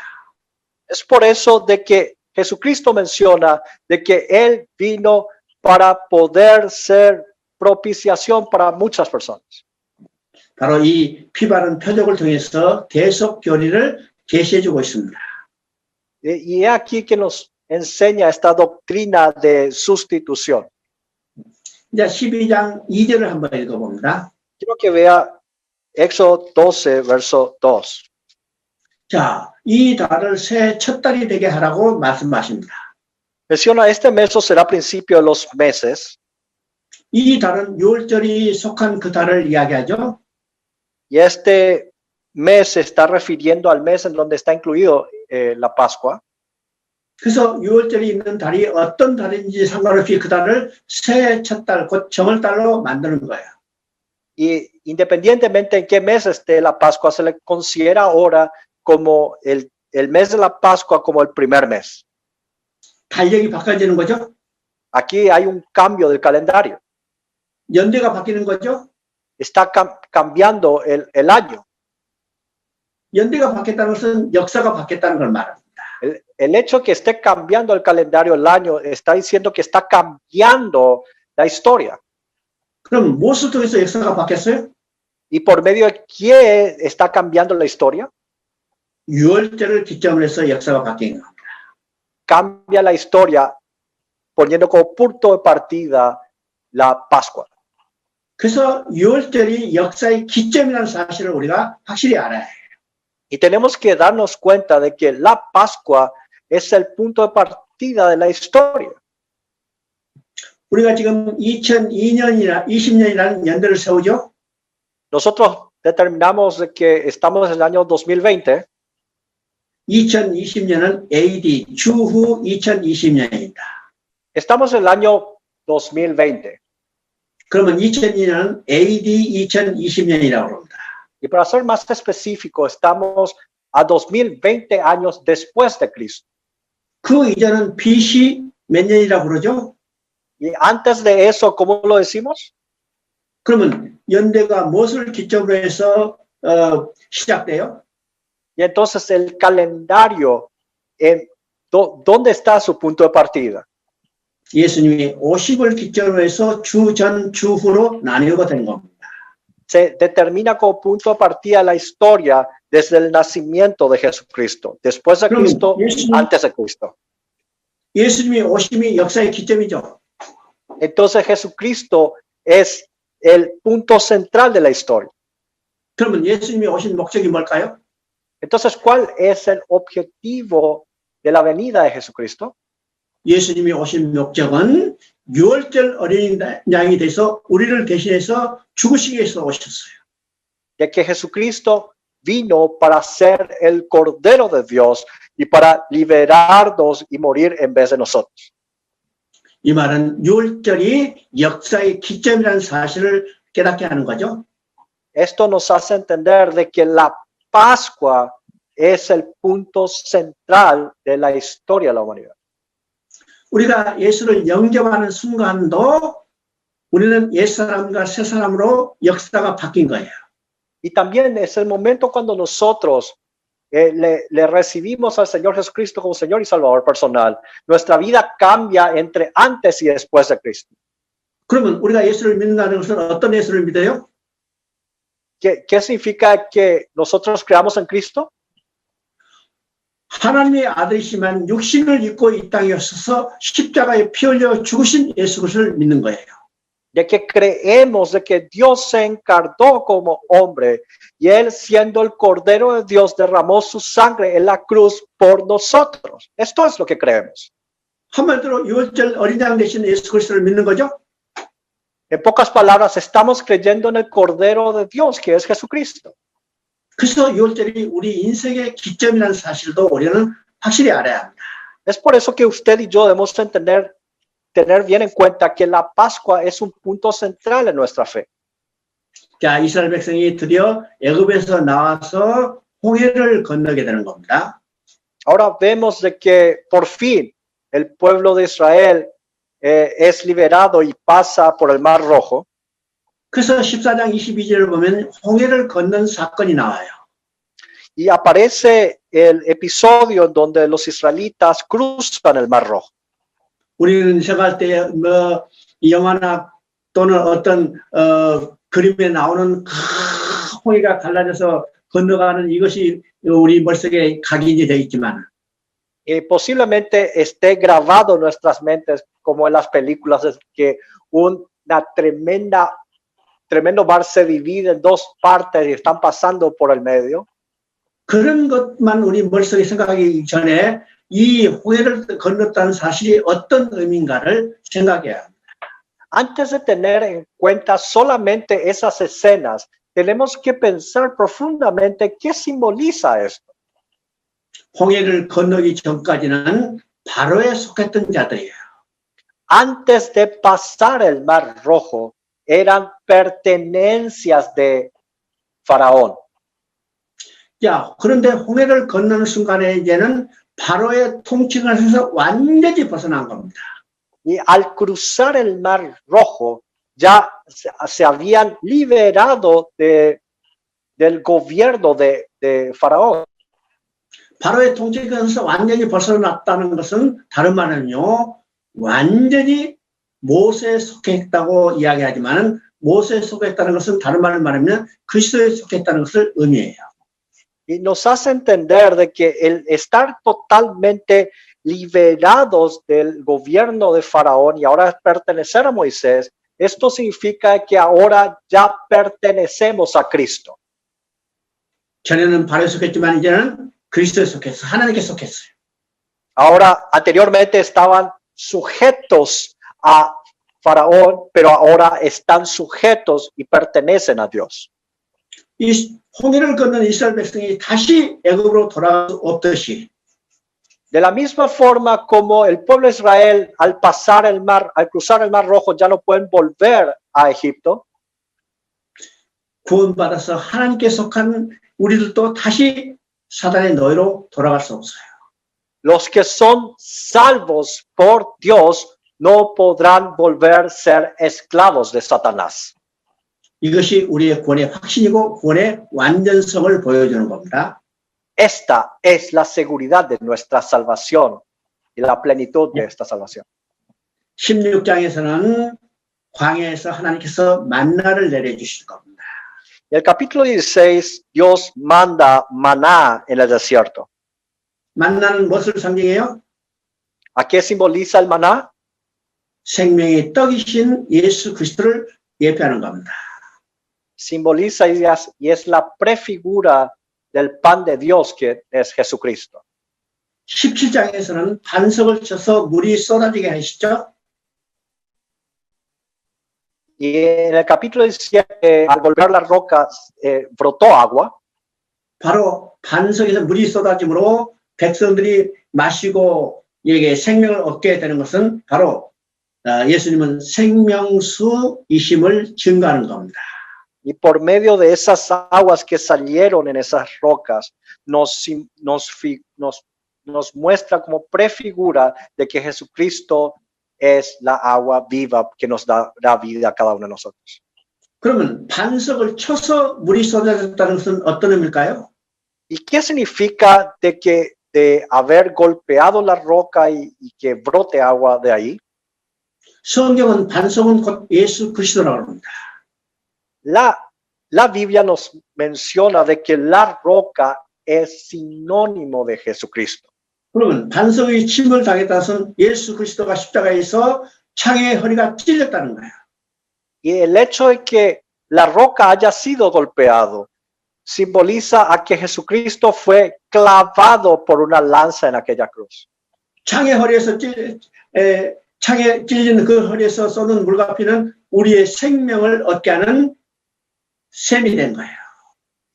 Es por eso de que Jesucristo menciona de que Él vino para poder ser propiciación para muchas personas. 바로 이 피바른 표적을 통해서 대속 교리를 제시해주고 있습니다. Y es aquí que nos enseña esta doctrina de sustitución. 이제 12장 2절을 한번 읽어봅니다. Quiero que vea Éxodo 12, verso 2. 자, 이 달을 새 첫 달이 되게 하라고 말씀하십니다. Menciona, este mes será principio de los meses. 이 달은 6월절이 속한 그 달을 이야기하죠. Y este mes se está refiriendo al mes en donde está incluido la Pascua. 그래서 6월절이 있는 달이 어떤 달인지 상관없이 그 달을 새 첫 달, 곧 정월달로 만드는 거예요. Y independientemente en qué mes esté la Pascua, se le considera ahora como el mes de la Pascua como el primer mes. 달력이 바꿔지는 거죠. Aquí hay un cambio del calendario. 연대가 바뀌는 거죠. Está cambiando el año. 연대가 바뀌었다는 것은 역사가 바뀌었다는 걸 말합니다. El hecho que esté cambiando el calendario el año está diciendo que está cambiando la historia. 그럼 무엇을 통해서 역사가 바뀌었어요? ¿Y por medio de qué está cambiando la historia? 6월절을 기점으로 해서 역사가 바뀐 겁니다. Cambia la historia poniendo como punto de partida la Pascua. 그래서 6월절이 역사의 기점이라는 사실을 우리가 확실히 알아야 해요. Y tenemos que darnos cuenta de que la Pascua es el punto de partida de la historia. 우리가 지금 2020년이라는 연대를 세우죠. Nosotros determinamos de que estamos en el año 2020. 2020년은 AD, 주후 2020년입니다. Estamos en el año 2020. 그러면 2002년은 AD 2020년이라고 합니다. Y para ser más específico, estamos a 2020 años después de Cristo. 그 이전은 BC 몇 년이라고 그러죠? Y antes de eso, ¿cómo lo decimos? 그러면 연대가 무엇을 기점으로 해서 시작돼요? Y entonces el calendario, ¿dónde está su punto de partida? 예수님이 50을 기점으로 해서 주전 주후로 나뉘어가 된 겁니다. Se determina como punto de partida la historia desde el nacimiento de Jesucristo, después de Cristo, antes de Cristo. 예수님이 오심이 역사의 기점이죠. Entonces Jesucristo es el punto central de la historia. 그러면 예수님이 오신 목적이 뭘까요? Entonces, ¿cuál es el objetivo de la venida de Jesucristo? 예수님이 오신 목적은 유월절 어린 양이 돼서 우리를 대신해서 죽으시기 위해서 오셨어요. De que Jesucristo vino para ser el Cordero de Dios y para liberarnos y morir en vez de nosotros. 이 말은 유월절이 역사의 기점이라는 사실을 깨닫게 하는 거죠. Esto nos hace entender de que la Pascua es el punto central de la historia de la humanidad. 우리가 예수를 영접하는 순간도 우리는 옛사람과 새사람으로 역사가 바뀐 거예요. Y también es el momento cuando nosotros le recibimos al Señor Jesucristo como Señor y Salvador personal. Nuestra vida cambia entre antes y después de Cristo. 그러면 우리가 예수를 믿는다는 것은 어떤 예수를 믿어요? ¿Qué significa que nosotros creamos en Cristo? 하나님의 아들이시만 육신을 입고 이 땅에 오셔서 십자가에 피 흘려 죽으신 예수 그리스도를 믿는 거예요. De que creemos de que Dios se encarnó como hombre y Él, siendo el Cordero de Dios, derramó su sangre en la cruz por nosotros. Esto es lo que creemos. 한마디로 유월절 어린 양 대신 예수 그리스도를 믿는 거죠. En pocas palabras, estamos creyendo en el Cordero de Dios, que es Jesucristo. 그래서 유월절이 우리 인생의 기점이라는 사실도 우리는 확실히 알아야 합니다. Es por eso que usted y yo debemos tener bien en cuenta que la Pascua es un punto central en nuestra fe. 자, 이스라엘 백성이 드디어 애굽에서 나와서 홍해를 건너게 되는 겁니다. Ahora vemos de que por fin el pueblo de Israel es liberado y pasa por el Mar Rojo. 그래서 14장 22절을 보면 홍해를 건넌 사건이 나와요. Y aparece el episodio donde los israelitas cruzan el Mar Rojo. 우리는 생각할 때 뭐 영화나 또는 어떤 그림에 나오는 홍해가 갈라져서 건너가는 이것이 우리 머릿속에 각인이 되어 있지만 Posiblemente esté grabado en nuestras mentes como en las películas, es que tremendo mar se divide en dos partes y están pasando por el medio. 그런 것만 우리 머릿속에 생각하기 전에 이 홍해를 건넜다는 사실이 어떤 의미인가를 생각해야 합니다. Antes de tener en cuenta solamente esas escenas, tenemos que pensar profundamente qué simboliza esto. 홍해를 건너기 전까지는 바로에 속했던 자들이에요. Antes de pasar el Mar Rojo, eran pertenencias de Faraón. 자, 그런데 홍해를 건너는 순간에 이제는 바로의 통치권에서 완전히 벗어난 겁니다. Y al cruzar el Mar Rojo, ya se habían liberado del gobierno de Faraón. 바로의 통치권에서 완전히 벗어났다는 것은 다른 말은요, 완전히 모세에 속했다고 이야기하지만 모세에 속했다는 것은 다른 말을 말하면 그리스도에 속했다는 것을 의미해요. Y nos hace entender de que el estar totalmente liberados del gobierno de Faraón y ahora pertenecer a Moisés, esto significa que ahora ya pertenecemos a Cristo. 전에는 바로에 속했지만 이제는 그리스도에 속했어요. 하나님께 속했어요. Ahora, anteriormente estaban sujetos a Faraón, pero ahora están sujetos y pertenecen a Dios. 이 홍해를 건넌 이스라엘 백성이 다시 애굽으로 돌아갈 수 없듯이 De la misma forma como el pueblo de Israel al cruzar el mar rojo ya no pueden volver a Egipto. 구원받아서 하나님께 속한 우리들도 다시 사단의 노예로 돌아갈 수 없어요. Los que son salvos por Dios no podrán volver a ser esclavos de Satanás. 이것이 우리의 구원의 확신이고 구원의 완전성을 보여주는 겁니다. Esta es la seguridad de nuestra salvación y la plenitud de esta salvación. 16장에서는 광야에서 하나님께서 만나를 내려주실 겁니다. En el capítulo 16, Dios manda maná en el desierto. 만나는 무엇을 상징해요? ¿A qué simboliza el maná? 생명의 떡이신 예수 그리스도를 예표하는 겁니다. Simboliza y es la prefigura del pan de Dios que es Jesucristo. 17장에서는 반석을 쳐서 물이 쏟아지게 하시죠. Y en el capítulo 17, al golpear la roca, brotó agua. 바로 반석에서 물이 쏟아짐으로 백성들이 마시고 이게 생명을 얻게 되는 것은 바로 예수님은 생명수이심을 증거하는 겁니다. Y por medio de esas aguas que salieron en esas rocas, nos muestra como prefigura de que Jesucristo es la agua viva que nos dará vida a cada uno de nosotros. 그러면 반석을 쳐서 물이 쏟아졌다는 것은 어떤 의미일까요? ¿Y qué significa de que de haber golpeado la roca y que brote agua de ahí? 성경은 반석은 곧 예수 그리스도라고 합니다. La Biblia nos menciona de que la roca es sinónimo de Jesucristo. 그러면 반석의 침을 당했다는 것은 예수 그리스도가 십자가에서 창의 허리가 찔렸다는 거예요. Y el hecho de que la roca haya sido golpeado simboliza a que Jesucristo fue clavado por una lanza en aquella cruz. 창의 허리에서 창에 찔리는 그 허리에서 쏟는 물과 피는 우리의 생명을 얻게 하는 셈이 된 거예요.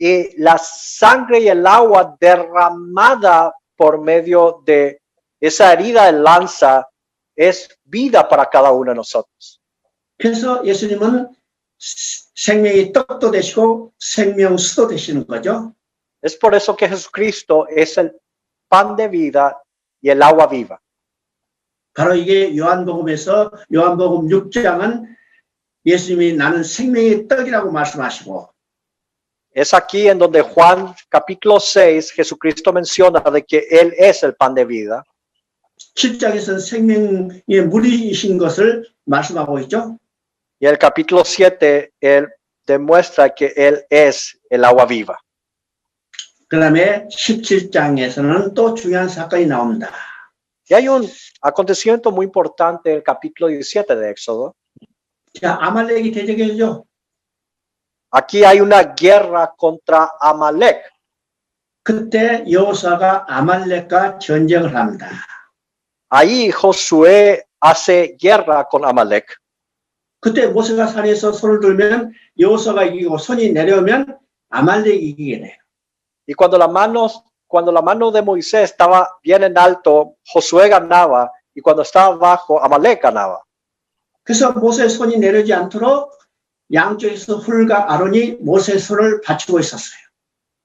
Y la sangre y el agua derramada por medio de esa herida de lanza es vida para cada uno de nosotros. 그래서 예수님은 생명의 떡도 되시고 생명수도 되시는 거죠. Es por eso que Jesucristo es el pan de vida y el agua viva. 바로 이게 요한복음에서 요한복음 6장은 예수님이 나는 생명의 떡이라고 말씀하시고 Es aquí en donde Juan capítulo 6 Jesucristo menciona de que él es el pan de vida. 7장에서는 생명의 물이신 것을 말씀하고 있죠. Y en el capítulo 7 él demuestra que él es el agua viva. 그 다음에 17장에서는 또 중요한 사건이 나옵니다. Y hay un acontecimiento muy importante en el capítulo 17 de Éxodo. 자, 아말렉이 대적이죠. Aquí hay una guerra contra Amalek. 그때 여호수아가 아말렉과 전쟁을 합니다. Ahí Josué hace guerra con Amalek. 그때 모세가 산에서 손을 들면 여호수아가 이기고 손이 내려오면 아말렉이 이기게 돼요. Y cuando la mano de Moisés estaba bien en alto, Josué ganaba, y cuando estaba bajo, Amalek ganaba. 그래서 모세의 손이 내려오지 않도록 양쪽에서 훌과 아론이 모세의 손을 받치고 있었어요.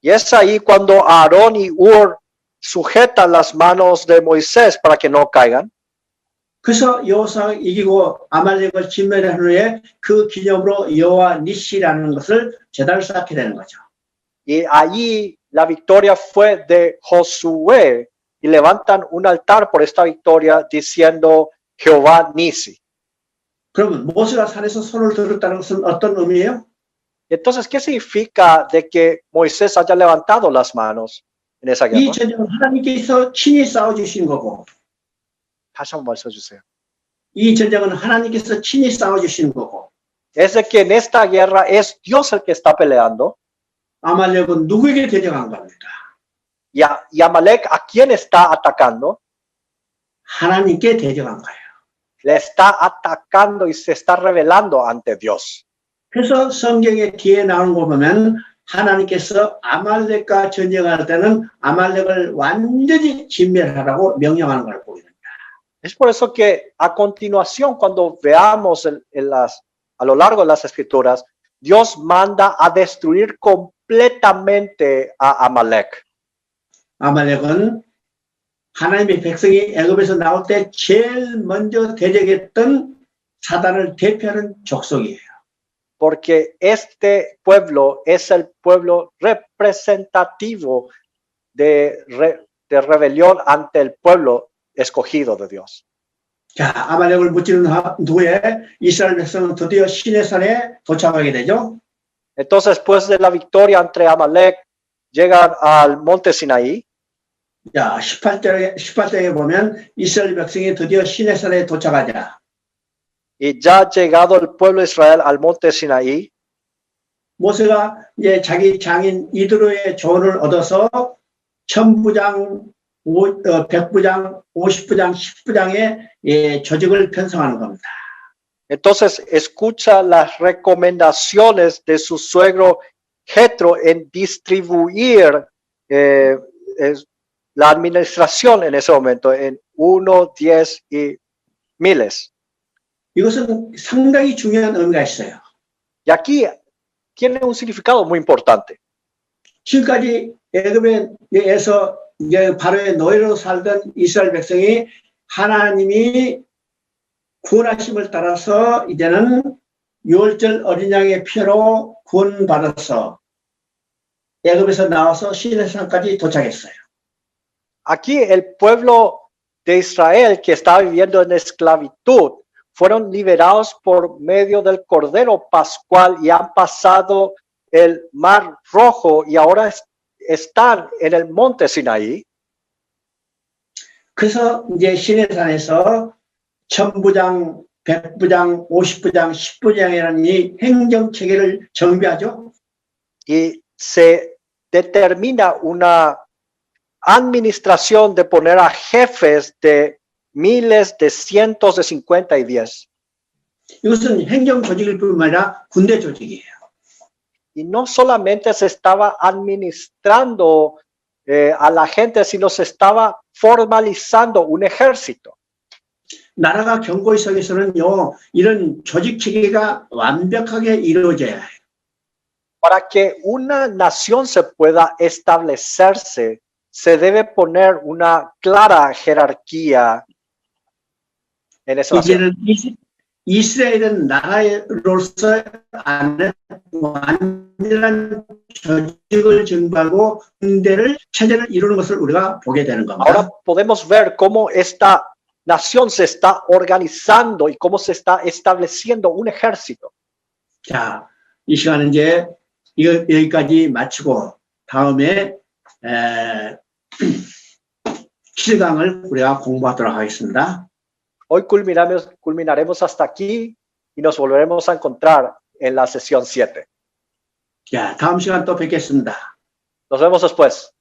Y es ahí cuando Aarón y Ur sujetan las manos de Moisés para que no caigan. 그래서 여호수아가 이기고 아말렉을 진멸한 후에 그 기념으로 여호와 니시라는 것을 제단을 쌓게 되는 거죠. Y allí la victoria fue de Josué y levantan un altar por esta victoria diciendo Jehová Nisi. 그러면 모세가 산에서 손을 들었다는 것은 어떤 의미예요? Entonces, ¿qué significa de que Moisés haya levantado las manos en esa 이 guerra? 전쟁은 하나님께서 친히 싸워주신 거고 다시 한번 말씀해 주세요. 이 전쟁은 하나님께서 친히 싸워주신 거고 Es de que en esta guerra es Dios el que está peleando. 아말렉은 누구에게 대적한 겁니까? Y Amalek, ¿a quién está atacando? 하나님께 대적한 거예요. Le está atacando y se está rebelando ante Dios. 그래서 성경의 뒤에 나오는 거 보면 하나님께서 아말렉과 전쟁할 때는 아말렉을 완전히 진멸하라고 명령하는 걸 보게 됩니다. Es por eso que a continuación, cuando veamos a lo largo de las escrituras, Dios manda a destruir completamente a Amalek. 아말렉은 하나님의 백성이 애굽에서 나올 때 제일 먼저 대적했던 사단을 대표하는 족속이에요. Porque este pueblo es el pueblo representativo de rebelión ante el pueblo escogido de Dios. 자, 아말렉을 무찌른 후에 이스라엘 백성은 드디어 시내산에 도착하게 되죠. Entonces, después de la victoria entre Amalek, llegan al monte Sinaí. 자, 18장에 보면 이스라엘 백성이 드디어 시내산에 도착하자. Y ya llegado el pueblo de Israel al monte Sinaí, 모세가 이제 자기 장인 이드로의 조언을 얻어서 천부장 100부장, 50부장, 10부장의 조직을 편성하는 겁니다. Entonces escucha las recomendaciones de su suegro Jetro en distribuir la administración en ese momento en 1, 10 y miles. 이것은 상당히 중요한 의미가 있어요. Y aquí tiene un significado muy importante. 지금까지 애굽에서 이제 바로의 노예로 살던 이스라엘 백성이 하나님이 구원하심을 따라서 이제는 유월절 어린 양의 피로 구원받아서 애굽에서 나와서 시내산까지 도착했어요. Aquí el pueblo de Israel que estaba viviendo en esclavitud fueron liberados por medio del Cordero Pascual y han pasado el Mar Rojo y ahora están en el monte Sinaí. 그래서 이제 시내산에서 1000부장, 100부장, 50부장, 10부장이라는 이 행정체계를 정비하죠. Y se determina una administración de poner a jefes de miles, de cientos, de 50 y 10. 이것은 행정 조직일 뿐만 아니라 군대 조직이에요. Y no solamente se estaba administrando a la gente, sino se estaba formalizando un ejército. 나라가 견고히 서기 위해서는요, 이런 조직 체계가 완벽하게 이루어져야 해요. Para que una nación se pueda establecerse, se debe poner una clara jerarquía en esa nación. 이제는 이스라엘은 나라로서 완전한 조직을 정비하고 군대를 체제를 이루는 것을 우리가 보게 되는 겁니다. Ahora podemos ver cómo esta nación se está organizando y cómo se está estableciendo un ejército. 자, 이 시간은 이제 여기까지 마치고 다음에 7강을 우리가 공부하도록 하겠습니다. Hoy culminaremos hasta aquí y nos volveremos a encontrar en la sesión 7. 자, 다음 시간 또 뵙겠습니다. Nos vemos después.